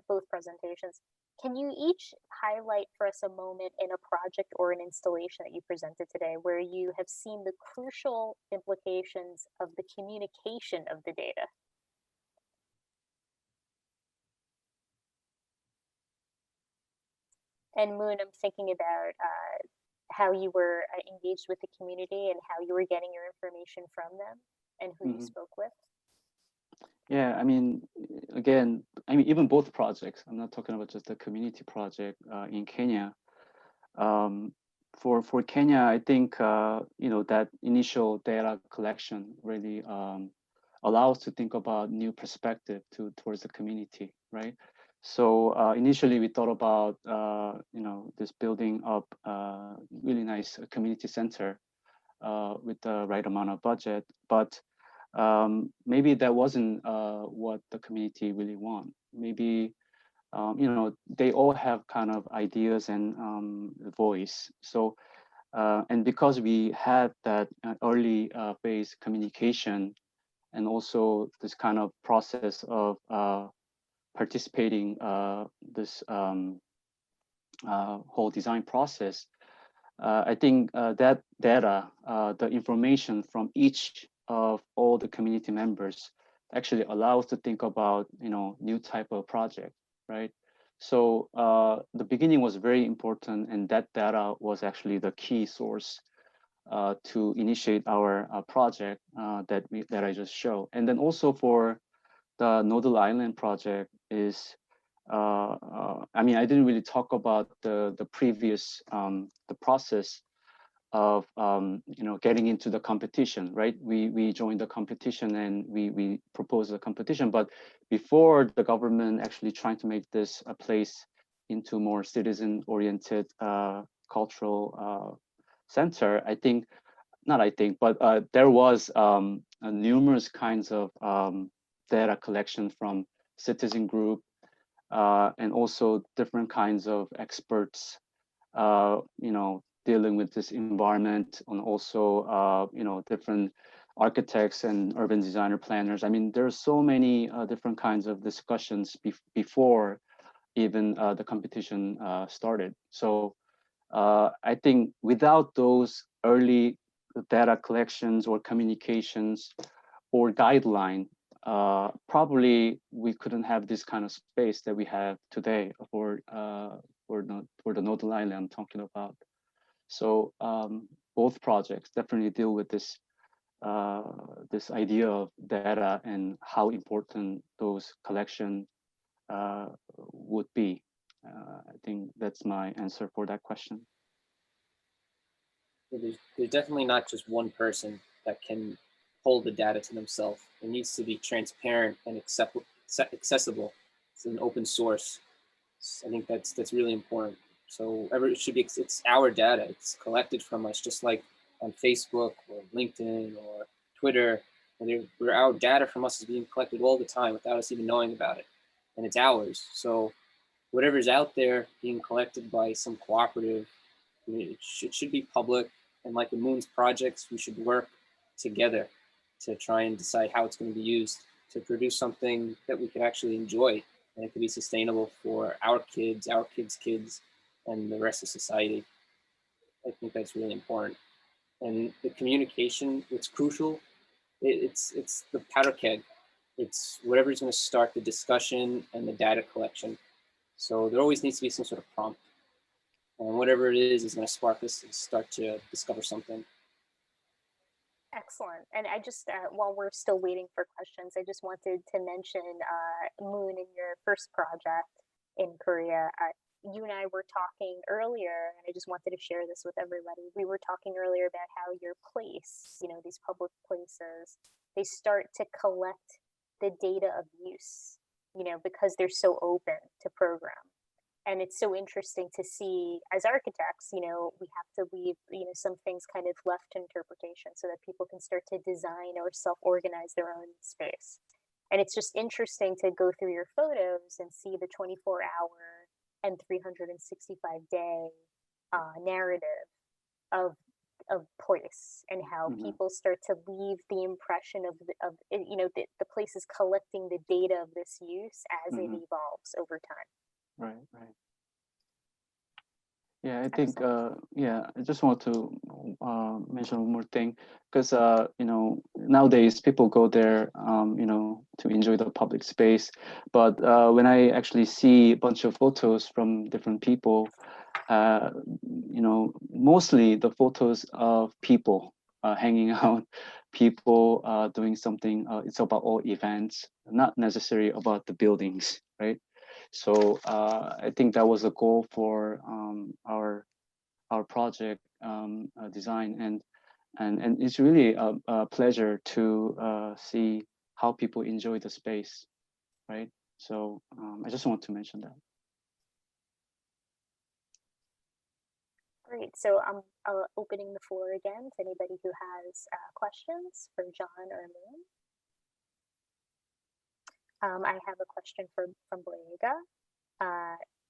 both presentations. Can you each highlight for us a moment in a project or an installation that you presented today where you have seen the crucial implications of the communication of the data? And Moon, I'm thinking about how you were engaged with the community and how you were getting your information from them and who you spoke with. Yeah, I mean, again, even both projects, I'm not talking about just the community project in Kenya. For Kenya, I think, that initial data collection really allows to think about new perspective towards the community, right? So initially we thought about, this building up really nice community center with the right amount of budget, but maybe that wasn't what the community really want. Maybe, they all have kind of ideas and voice. So, and because we had that early phase communication, and also this kind of process of participating this whole design process, I think that data, the information from each of all the community members actually allows to think about, new type of project, right? So the beginning was very important, and that data was actually the key source to initiate our project that I just showed. And then also for the Nodal Island project is, I mean, I didn't really talk about the previous, the process of, getting into the competition, right? We joined the competition and we proposed the competition, but before the government actually trying to make this a place into more citizen-oriented cultural center, but there was numerous kinds of data collection from citizen group and also different kinds of experts, dealing with this environment, and also, different architects and urban designer planners. I mean, there are so many different kinds of discussions before even the competition started. So I think without those early data collections or communications or guideline, probably we couldn't have this kind of space that we have today for the Nodal Island I'm talking about. So both projects definitely deal with this this idea of data and how important those collection would be. I think that's my answer for that question. There's definitely not just one person that can hold the data to themselves. It needs to be transparent and accessible. It's an open source. I think that's really important. So it should be, it's our data. It's collected from us, just like on Facebook or LinkedIn or Twitter. Where our data from us is being collected all the time without us even knowing about it. And it's ours. So whatever's out there being collected by some cooperative, it should be public. And like the Moon's projects, we should work together to try and decide how it's going to be used to produce something that we could actually enjoy, and it could be sustainable for our kids' kids, and the rest of society. I think that's really important. And the communication, it's crucial. It's the powder keg. It's whatever's going to start the discussion and the data collection. So there always needs to be some sort of prompt. And whatever it is going to spark us and start to discover something. Excellent. And I just, while we're still waiting for questions, I just wanted to mention, Moon, in your first project in Korea, you and I were talking earlier, and I just wanted to share this with everybody. We were talking earlier about how your place, these public places, they start to collect the data of use, because they're so open to program. And it's so interesting to see, as architects, we have to leave, some things kind of left to interpretation so that people can start to design or self-organize their own space. And it's just interesting to go through your photos and see the 24-hour and 365-day narrative of place, and how people start to leave the impression of the place is collecting the data of this use as it evolves over time. Right. Yeah, I think, I just want to mention one more thing, because, nowadays people go there, to enjoy the public space. But when I actually see a bunch of photos from different people, mostly the photos of people hanging out, people doing something, it's about all events, not necessarily about the buildings, right? So I think that was a goal for our project design, and it's really a pleasure to see how people enjoy the space, right? So I just want to mention that. Great. So I'm opening the floor again to anybody who has questions for John or Moon. I have a question from Boyega.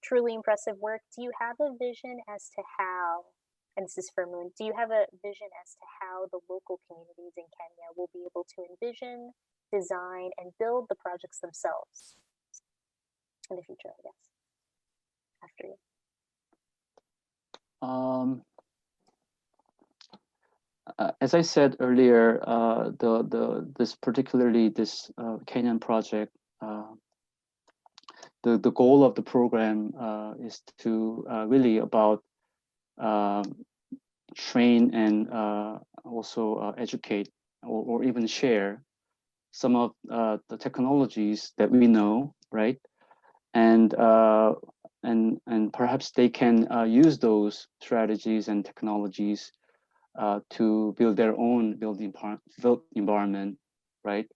Truly impressive work. Do you have a vision as to how, and this is for Moon, do you have a vision as to how the local communities in Kenya will be able to envision, design, and build the projects themselves in the future, I guess, after you? As I said earlier, this Kenyan project, the goal of the program is to really about train and also educate or even share some of the technologies that we know, right? And perhaps they can use those strategies and technologies to build their own built environment, right?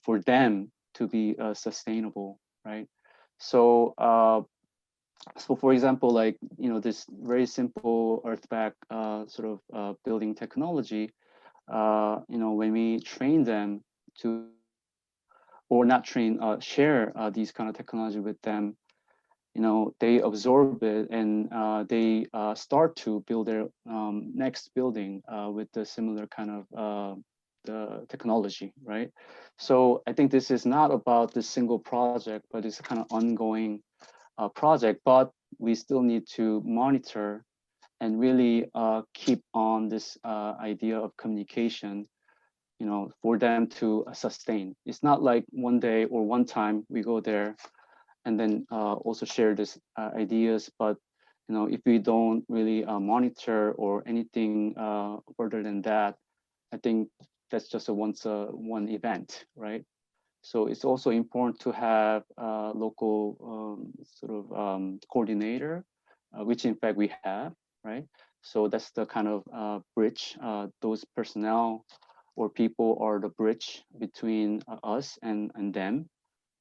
For them to be sustainable, right? So, for example, like this very simple earthback sort of building technology, when we train them to, or not train, share these kind of technology with them, they absorb it and they start to build their next building with the similar kind of the technology, right? So I think this is not about the single project, but it's a kind of ongoing project, but we still need to monitor and really keep on this idea of communication, for them to sustain. It's not like one day or one time we go there and then also share this ideas, but if we don't really monitor or anything further than that, I think that's just a one event, right? So it's also important to have a local sort of coordinator, which in fact we have, right? So that's the kind of bridge. Those personnel or people are the bridge between us and them,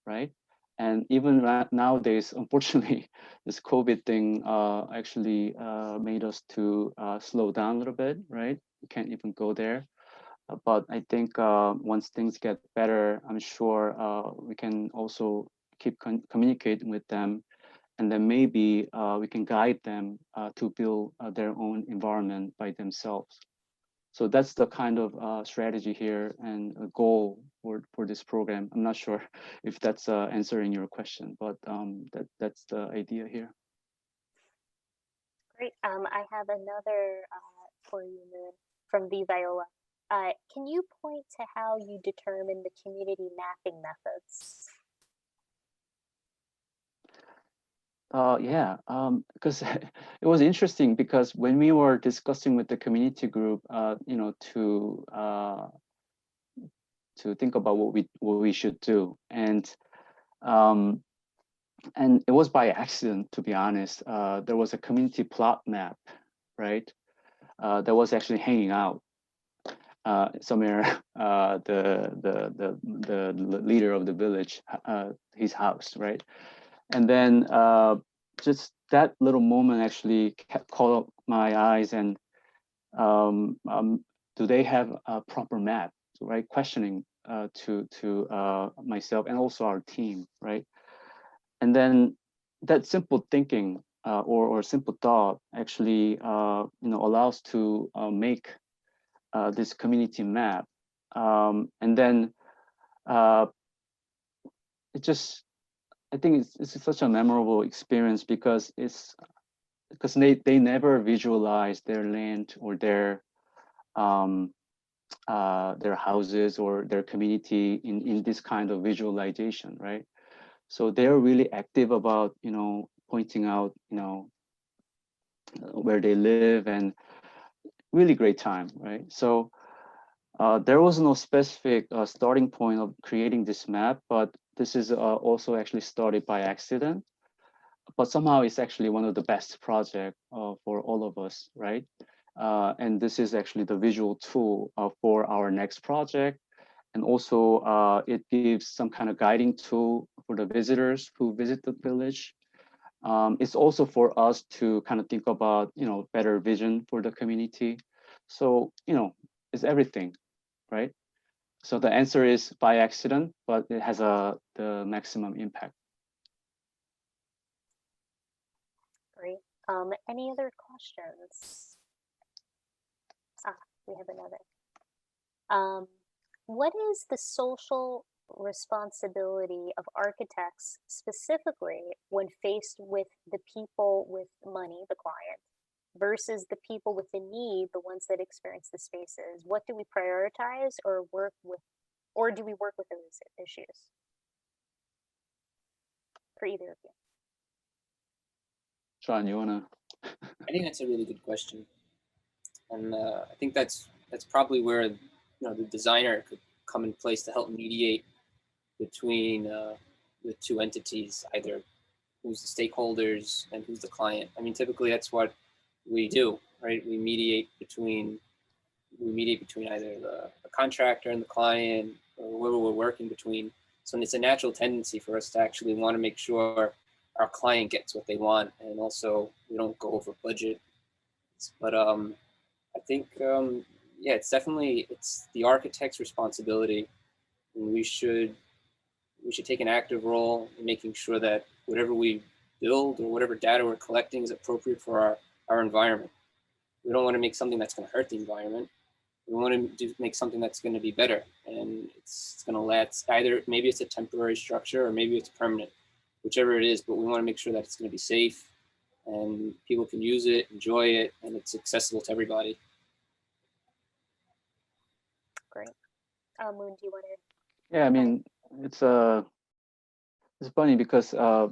right? And even nowadays, unfortunately, this COVID thing actually made us to slow down a little bit, right? We can't even go there. But I think once things get better, I'm sure we can also keep communicating with them, and then maybe we can guide them to build their own environment by themselves. So that's the kind of strategy here and a goal for this program. I'm not sure if that's answering your question, but that's the idea here. Great. I have another for you, Moon, from V. Viola. Can you point to how you determine the community mapping methods? Yeah, because it was interesting because when we were discussing with the community group, to think about what we should do, and it was by accident, to be honest. There was a community plot map, right? That was actually hanging out somewhere. The leader of the village, his house, right? And then just that little moment actually caught up my eyes. And do they have a proper map, right? Questioning to myself and also our team, right? And then that simple thinking or simple thought actually allows to make this community map, and then it just, I think it's such a memorable experience because they never visualize their land or their houses or their community in this kind of visualization, right? So they're really active about pointing out where they live, and really great time, right? So there was no specific starting point of creating this map, but this is also actually started by accident. But somehow it's actually one of the best projects for all of us, right? And this is actually the visual tool for our next project. And also it gives some kind of guiding tool for the visitors who visit the village. It's also for us to kind of think about, better vision for the community. So, it's everything, right? So the answer is by accident, but it has the maximum impact. Great. Any other questions? We have another. What is the social responsibility of architects specifically when faced with the people with money, the client, versus the people with the need, the ones that experience the spaces? What do we prioritize or do we work with those issues? For either of you. Sean, you wanna? I think that's a really good question, and I think that's probably where the designer could come in place to help mediate between the two entities, either who's the stakeholders and who's the client. I mean, typically that's what we do, right? We mediate between either the contractor and the client, or whoever we're working between. So it's a natural tendency for us to actually want to make sure our client gets what they want, and also we don't go over budget. But I think yeah, it's the architect's responsibility, and we should take an active role in making sure that whatever we build or whatever data we're collecting is appropriate for our environment. We don't want to make something that's going to hurt the environment. We want to make something that's going to be better, and it's going to last. Either maybe it's a temporary structure or maybe it's permanent, whichever it is, but we want to make sure that it's going to be safe and people can use it, enjoy it, and it's accessible to everybody. Great. Moon, do you want to? Yeah, I mean, it's funny because I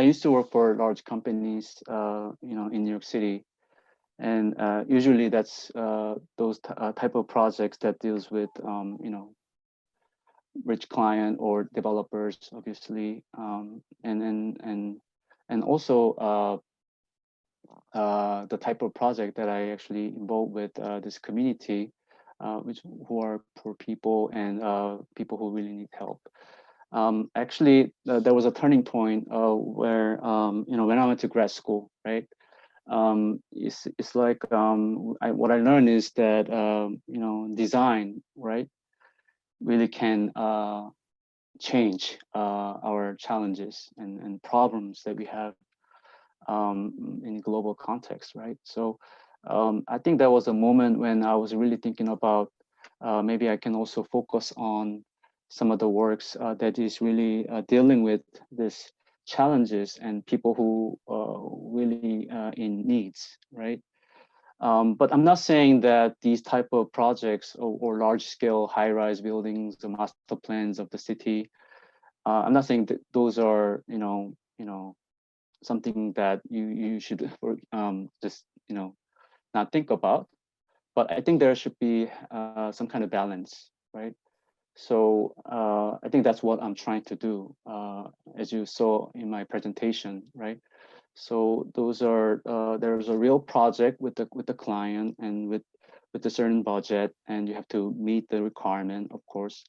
used to work for large companies, in New York City, and usually that's those type of projects that deals with rich client or developers, obviously, and also the type of project that I actually involved with this community, who are poor people and people who really need help. Actually, there was a turning point where, when I went to grad school, right? It's like what I learned is that, design, right, really can change our challenges and problems that we have in global context, right? So I think that was a moment when I was really thinking about maybe I can also focus on some of the works that is really dealing with these challenges and people who really in needs, right? But I'm not saying that these type of projects or large-scale high-rise buildings or master plans of the city, I'm not saying that those are, something that you should just, not think about. But I think there should be some kind of balance, right? So I think that's what I'm trying to do, as you saw in my presentation, right? So those are there's a real project with the client and with a certain budget, and you have to meet the requirement, of course.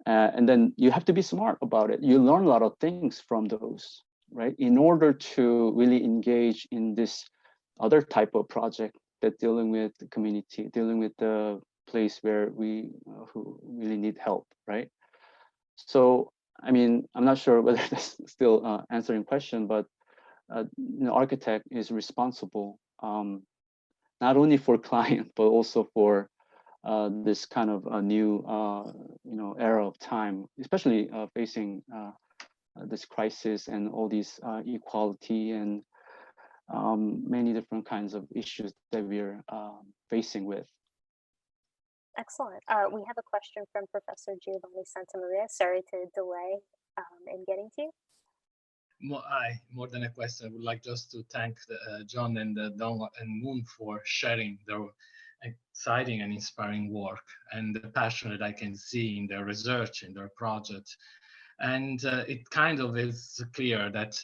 And then you have to be smart about it. You learn a lot of things from those, right? In order to really engage in this other type of project that dealing with the community, dealing with the place where we who really need help, right? So, I mean, I'm not sure whether that's still answering question, but architect is responsible not only for client but also for this kind of a new era of time, especially facing this crisis and all these equality and many different kinds of issues that we're facing with. Excellent. We have a question from Professor Giovanni Santamaria. Sorry to delay in getting to you. More than a question, I would like just to thank John and Donghwan and Moon for sharing their exciting and inspiring work and the passion that I can see in their research, in their project. And it kind of is clear that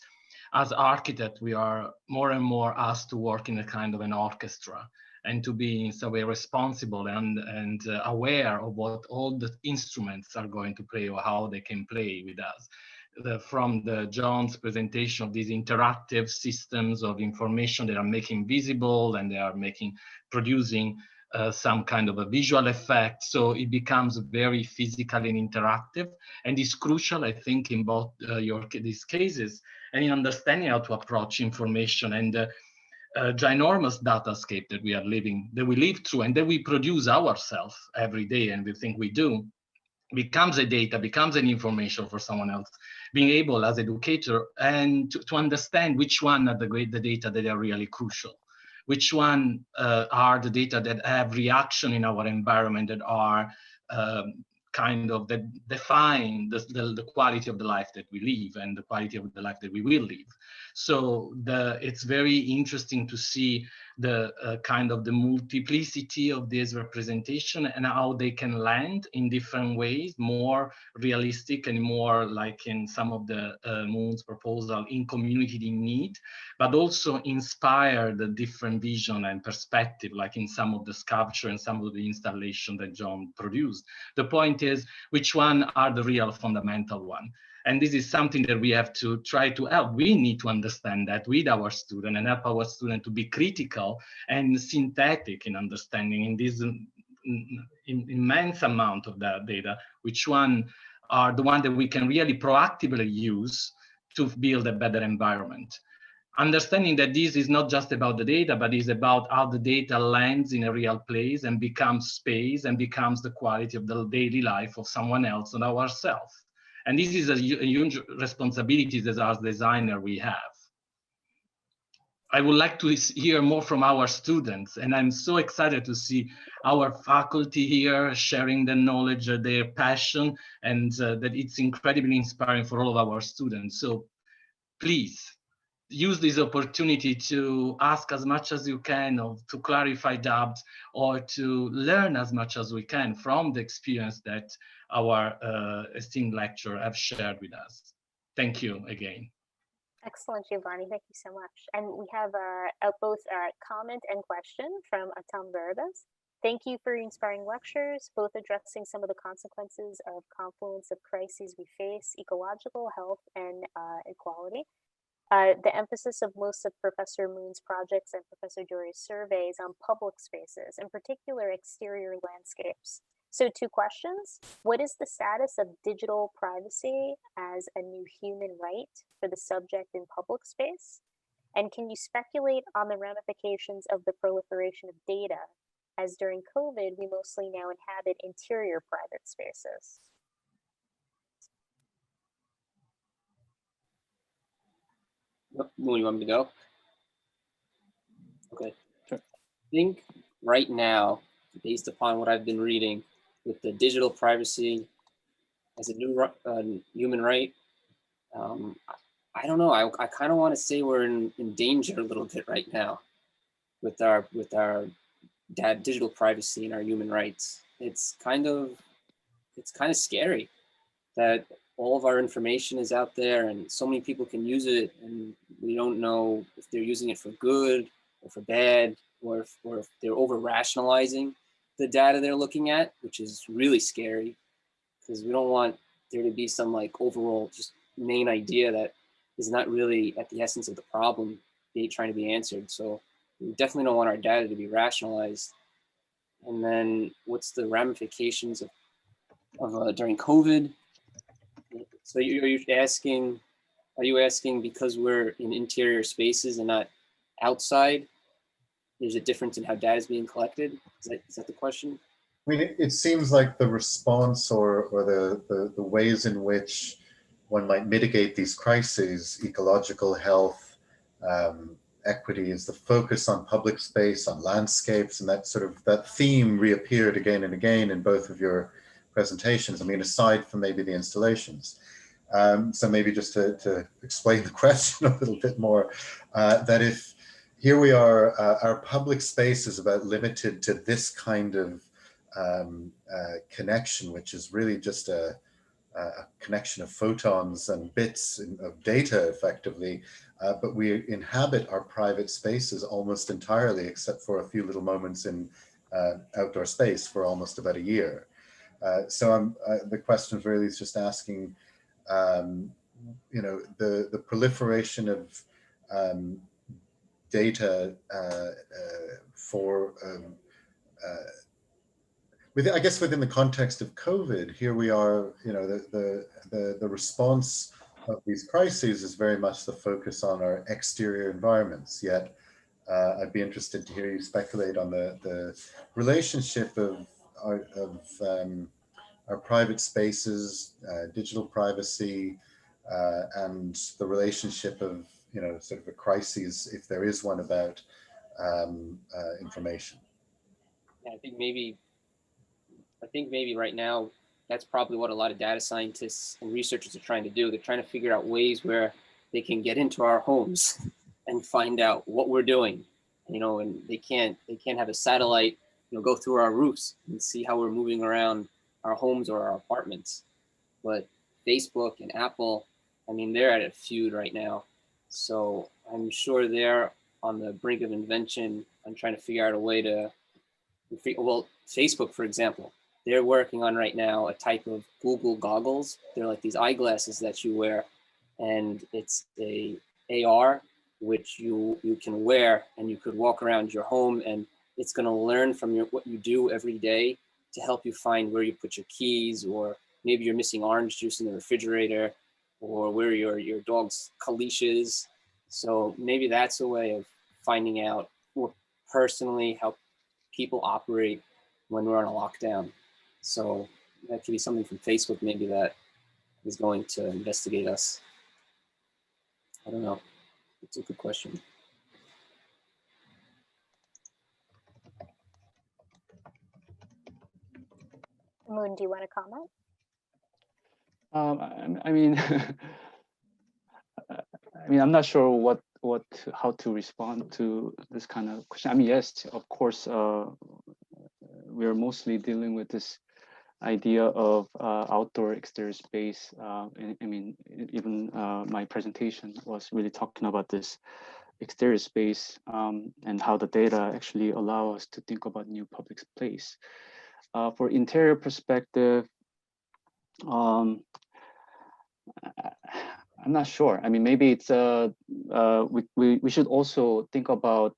as architects, we are more and more asked to work in a kind of an orchestra and to be in some way responsible and aware of what all the instruments are going to play or how they can play with us. From John's presentation of these interactive systems of information that are making visible and they are producing some kind of a visual effect. So it becomes very physical and interactive, and it's crucial, I think, in both these cases and in understanding how to approach information and ginormous datascape that we live through and that we produce ourselves every day, and we think we do, becomes a data, becomes an information for someone else. Being able as educator and to understand which one are the data that are really crucial, which one are the data that have reaction in our environment that are that define the quality of the life that we live and the quality of the life that we will live. So it's very interesting to see the the multiplicity of this representation and how they can land in different ways, more realistic and more like in some of the Moon's proposal in community in need, but also inspire the different vision and perspective, like in some of the sculpture and some of the installation that John produced. The point is, which one are the real fundamental one? And this is something that we have to try to help. We need to understand that with our student and help our student to be critical and synthetic in understanding in this immense amount of that data, which one are the one that we can really proactively use to build a better environment. Understanding that this is not just about the data, but is about how the data lands in a real place and becomes space and becomes the quality of the daily life of someone else and ourselves. And this is a huge responsibility that as designer we have. I would like to hear more from our students, and I'm so excited to see our faculty here sharing the knowledge, their passion, and that it's incredibly inspiring for all of our students. So please use this opportunity to ask as much as you can, or to clarify doubts, or to learn as much as we can from the experience that our esteemed lecturer have shared with us. Thank you again. Excellent, Giovanni. Thank you so much. And we have both a comment and question from Atam Verbas. Thank you for your inspiring lectures, both addressing some of the consequences of confluence of crises we face, ecological, health, and equality. The emphasis of most of Professor Moon's projects and Professor Doria's surveys on public spaces, in particular exterior landscapes. So 2 questions. What is the status of digital privacy as a new human right for the subject in public space? And can you speculate on the ramifications of the proliferation of data, as during COVID, we mostly now inhabit interior private spaces? Moon, you want me to go? Okay. Sure. I think right now, based upon what I've been reading, with the digital privacy as a new human right, I don't know. I kind of want to say we're in danger a little bit right now with our digital privacy and our human rights. It's kind of scary that all of our information is out there and so many people can use it, and we don't know if they're using it for good or for bad, or if they're over rationalizing the data they're looking at, which is really scary, because we don't want there to be some like overall just main idea that is not really at the essence of the problem trying to be answered. So we definitely don't want our data to be rationalized. And then what's the ramifications of during COVID? So are you asking because we're in interior spaces and not outside, there's a difference in how data is being collected? Is that the question? I mean, it seems like the response or the ways in which one might mitigate these crises, ecological health, equity, is the focus on public space, on landscapes, and that theme reappeared again and again in both of your presentations. I mean, aside from maybe the installations. So maybe just to explain the question a little bit more, that if here we are, our public space is about limited to this kind of connection, which is really just a connection of photons and bits of data effectively, but we inhabit our private spaces almost entirely, except for a few little moments in outdoor space for almost about a year. So the question really is just asking, you know, the proliferation of data for I guess within the context of COVID, here we are, you know, the response of these crises is very much the focus on our exterior environments. Yet I'd be interested to hear you speculate on the relationship of our private spaces, digital privacy, and the relationship of, you know, sort of a crisis, if there is one, about information. Yeah, I think maybe right now, that's probably what a lot of data scientists and researchers are trying to do. They're trying to figure out ways where they can get into our homes and find out what we're doing, you know, and they can't have a satellite, you know, go through our roofs and see how we're moving around our homes or our apartments. But Facebook and Apple, I mean, they're at a feud right now. So I'm sure they're on the brink of invention and trying to figure out a way to, well, Facebook, for example, they're working on right now a type of Google goggles. They're like these eyeglasses that you wear, and it's a AR, which you can wear, and you could walk around your home, and it's going to learn from what you do every day to help you find where you put your keys, or maybe you're missing orange juice in the refrigerator, or where your dog's leash is. So maybe that's a way of finding out more personally how people operate when we're on a lockdown. So that could be something from Facebook maybe that is going to investigate us. I don't know. It's a good question. Moon, do you want to comment? I mean, I'm not sure how to respond to this kind of question. I mean, yes, of course, we're mostly dealing with this idea of outdoor exterior space. I mean, even my presentation was really talking about this exterior space and how the data actually allow us to think about new public space. For interior perspective, I'm not sure. I mean, maybe it's we should also think about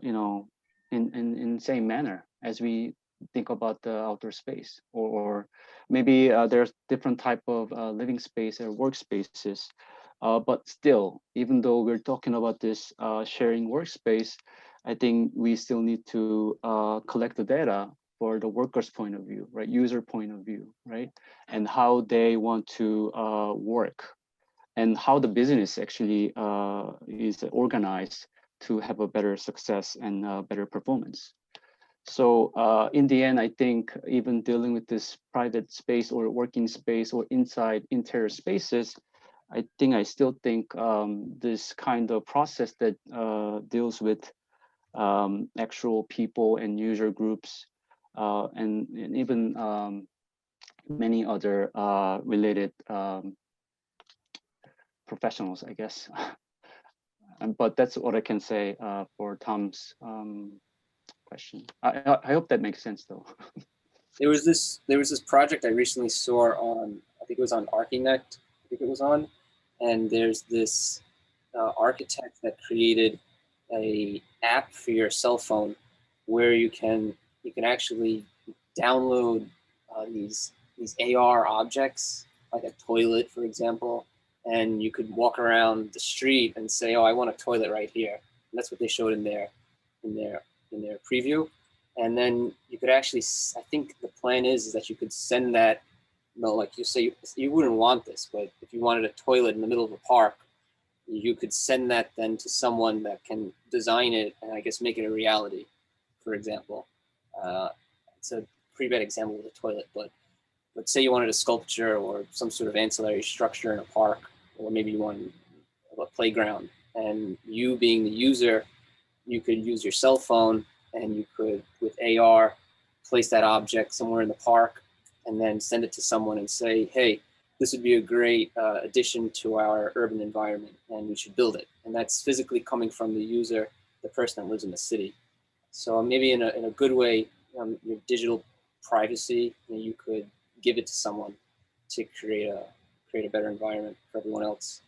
you know, in same manner as we think about the outdoor space, or maybe there's different type of living space or workspaces. But still, even though we're talking about this sharing workspace, I think we still need to collect the data for the worker's point of view, right? User point of view, right? And how they want to work, and how the business actually is organized to have a better success and better performance. So in the end, I think even dealing with this private space or working space or inside interior spaces, I still think this kind of process that deals with actual people and user groups and even many other related professionals, I guess. But that's what I can say for Tom's question. I hope that makes sense, though. There was this project I recently saw on, I think it was on ArchiNet, I think it was on, and there's this architect that created a app for your cell phone where you can actually download these AR objects, like a toilet, for example, and you could walk around the street and say, "Oh, I want a toilet right here." And that's what they showed in their preview. And then you could actually, I think the plan is that you could send that, you know, like you say, you wouldn't want this, but if you wanted a toilet in the middle of a park, you could send that then to someone that can design it and I guess make it a reality, for example. It's a pretty bad example with a toilet, but let's say you wanted a sculpture or some sort of ancillary structure in a park, or maybe you wanted a playground, and you being the user, you could use your cell phone and you could, with AR, place that object somewhere in the park and then send it to someone and say, "Hey, this would be a great addition to our urban environment and we should build it." And that's physically coming from the user, the person that lives in the city. So maybe in a good way, your digital privacy, you could give it to someone to create a better environment for everyone else.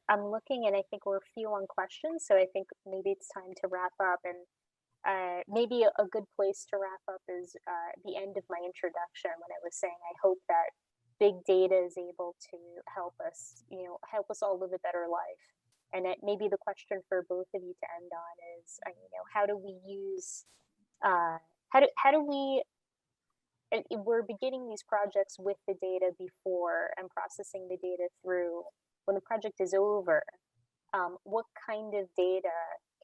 I'm looking, and I think we're a few on questions, so I think maybe it's time to wrap up. And maybe a good place to wrap up is the end of my introduction, when I was saying I hope that big data is able to help us, help us all live a better life. And maybe the question for both of you to end on is, how do we use, how do we, we're beginning these projects with the data before and processing the data through. When the project is over, what kind of data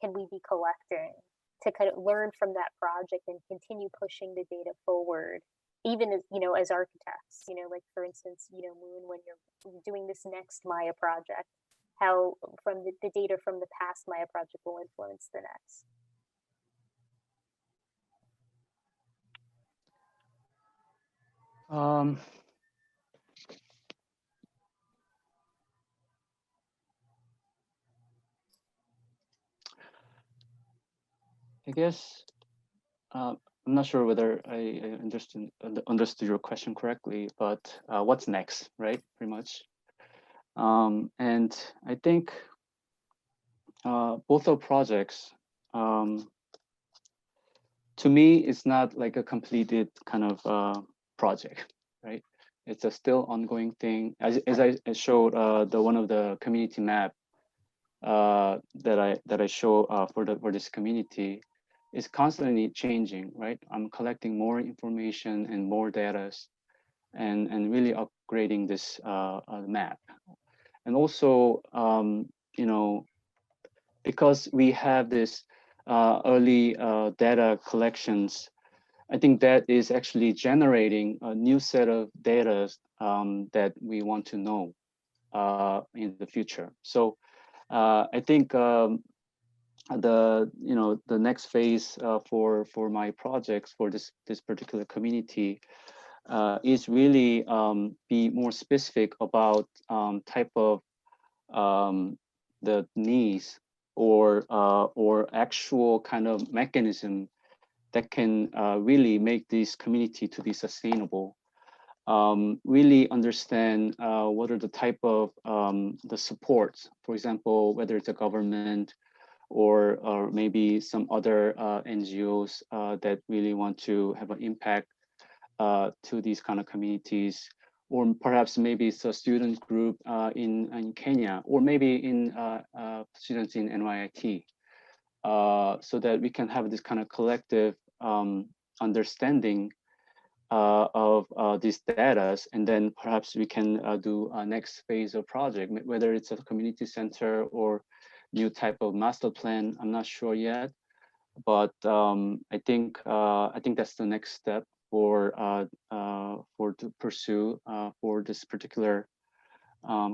can we be collecting to kind of learn from that project and continue pushing the data forward, even as, as architects, like for instance, Moon, when you're doing this next Maya project, how from the data from the past Maya project will influence the next. I guess I'm not sure whether I understood your question correctly, but what's next, right? Pretty much. And I think both our projects, to me, it's not like a completed kind of project, right? It's a still ongoing thing. As I showed the one of the community map that I show for this community is constantly changing, right? I'm collecting more information and more data, and really upgrading this map. And also, you know, because we have this early data collections, I think that is actually generating a new set of data that we want to know in the future. So I think the next phase for my projects for this particular community is really be more specific about type of the needs or actual kind of mechanism that can really make this community to be sustainable. Really understand what are the type of the supports, for example, whether it's a government or maybe some other NGOs that really want to have an impact to these kind of communities, or perhaps maybe it's a student group in Kenya, or maybe in students in NYIT, so that we can have this kind of collective understanding of these data, and then perhaps we can do a next phase of project, whether it's a community center or new type of master plan. I'm not sure yet, but I think that's the next step for to pursue for this particular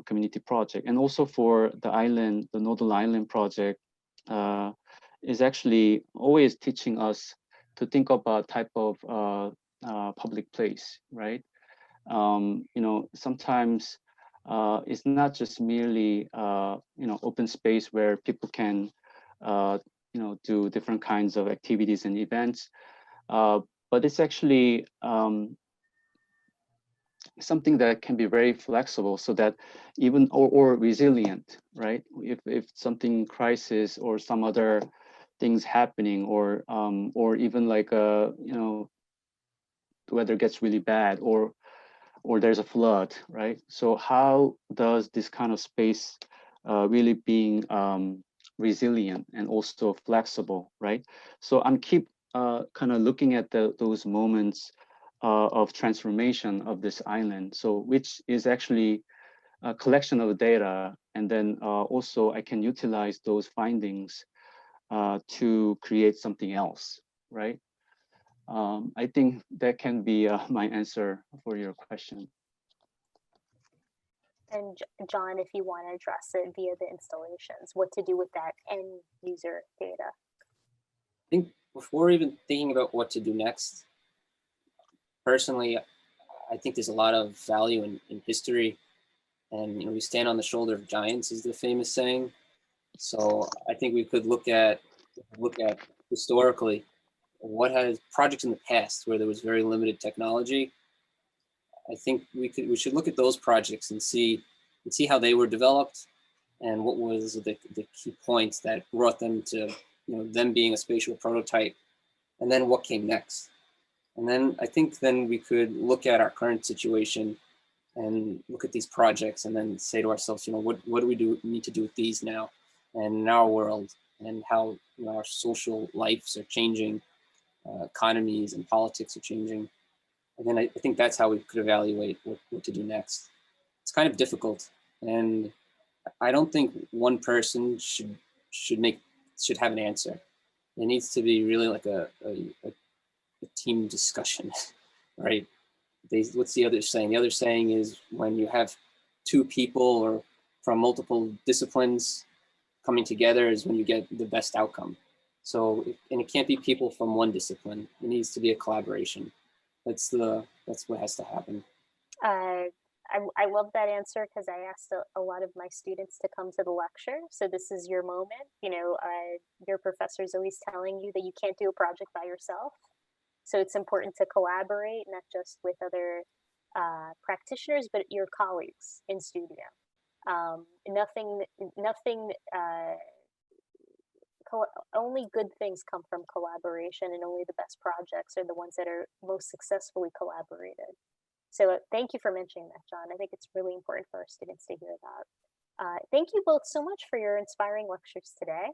community project. And also for the island, the Nodal Island project is actually always teaching us to think about type of public place, right? Sometimes it's not just merely open space where people can do different kinds of activities and events, but it's actually something that can be very flexible, so that even or resilient, right? If something crisis or some other things happening, or even like the weather gets really bad, or there's a flood, right? So how does this kind of space really being resilient and also flexible, right? So I'm keep kind of looking at those moments of transformation of this island, so which is actually a collection of data, and then also I can utilize those findings to create something else, right? I think that can be my answer for your question. And John, if you want to address it via the installations, what to do with that end user data? I think before even thinking about what to do next, personally, I think there's a lot of value in history, and we stand on the shoulder of giants, is the famous saying. So I think we could look at historically what has projects in the past where there was very limited technology. I think we should look at those projects and see how they were developed, and what was the key points that brought them to them being a spatial prototype, and then what came next. And then I think then we could look at our current situation and look at these projects and then say to ourselves, what do we need to do with these now and in our world, and how our social lives are changing, economies and politics are changing. And then I think that's how we could evaluate what to do next. It's kind of difficult, and I don't think one person should have an answer. It needs to be really like a team discussion, right? What's the other saying? The other saying is when you have two people or from multiple disciplines coming together is when you get the best outcome. So, and it can't be people from one discipline. It needs to be a collaboration. That's what has to happen. I love that answer, because I asked a lot of my students to come to the lecture. So this is your moment. Your professor is always telling you that you can't do a project by yourself. So it's important to collaborate, not just with other practitioners, but your colleagues in studio. Only good things come from collaboration, and only the best projects are the ones that are most successfully collaborated. So thank you for mentioning that, John. I think it's really important for our students to hear that. Thank you both so much for your inspiring lectures today.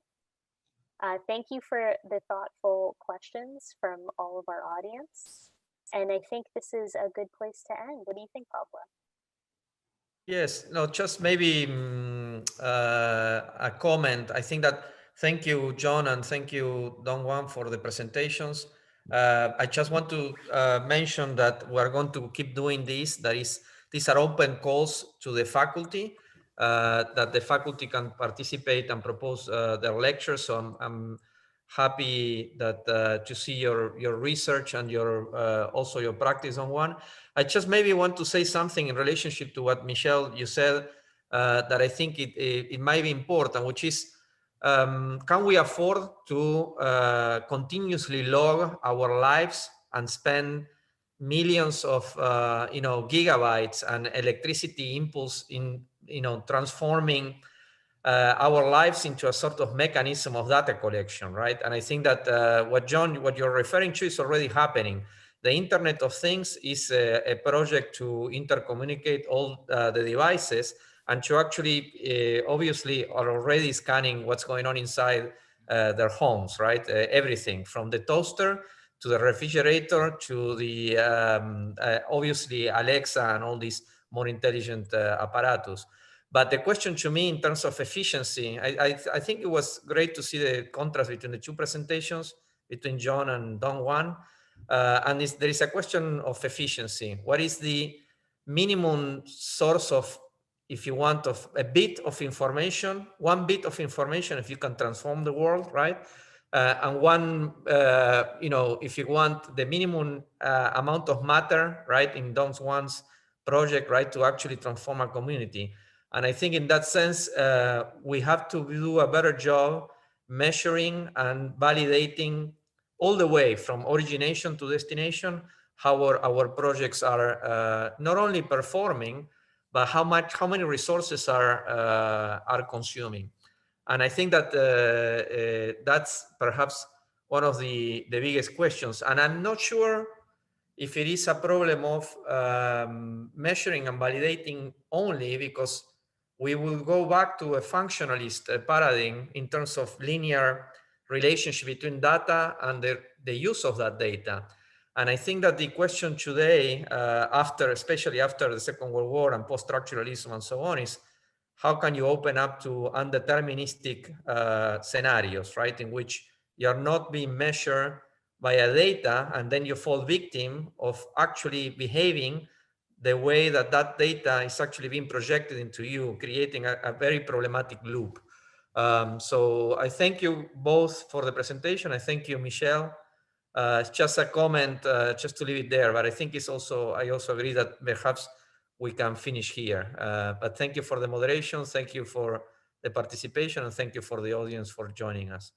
Thank you for the thoughtful questions from all of our audience. And I think this is a good place to end. What do you think, Pablo? Yes, no, just maybe a comment. I think that thank you, John, and thank you, Donghwan, for the presentations. I just want to mention that we're going to keep doing this. These are open calls to the faculty, that the faculty can participate and propose their lectures. So I'm happy that to see your research and your also your practice on one. I just maybe want to say something in relationship to what Michelle you said that I think it might be important, which is can we afford to continuously log our lives and spend millions of gigabytes and electricity impulse in transforming our lives into a sort of mechanism of data collection, right? And I think that what you're referring to is already happening. The Internet of Things is a project to intercommunicate all the devices and to actually, obviously, are already scanning what's going on inside their homes, right? Everything from the toaster to the refrigerator to the, obviously, Alexa and all these more intelligent apparatus. But the question to me in terms of efficiency, I think it was great to see the contrast between the two presentations, between John and Donghwan. And there is a question of efficiency. What is the minimum source of, if you want, of a bit of information, one bit of information, if you can transform the world, right? And one, if you want the minimum amount of matter, right, in Donghwan's project, right, to actually transform a community. And I think in that sense, we have to do a better job measuring and validating all the way from origination to destination, how our projects are not only performing, but how many resources are consuming. And I think that that's perhaps one of the biggest questions. And I'm not sure if it is a problem of measuring and validating only, because we will go back to a functionalist paradigm in terms of linear relationship between data and the use of that data. And I think that the question today, especially after the Second World War and post-structuralism and so on, is how can you open up to undeterministic scenarios, right? In which you're not being measured via data, and then you fall victim of actually behaving the way that data is actually being projected into you, creating a very problematic loop. So I thank you both for the presentation. I thank you, Michelle. It's just a comment, just to leave it there, but I think I also agree that perhaps we can finish here. But thank you for the moderation. Thank you for the participation, and thank you for the audience for joining us.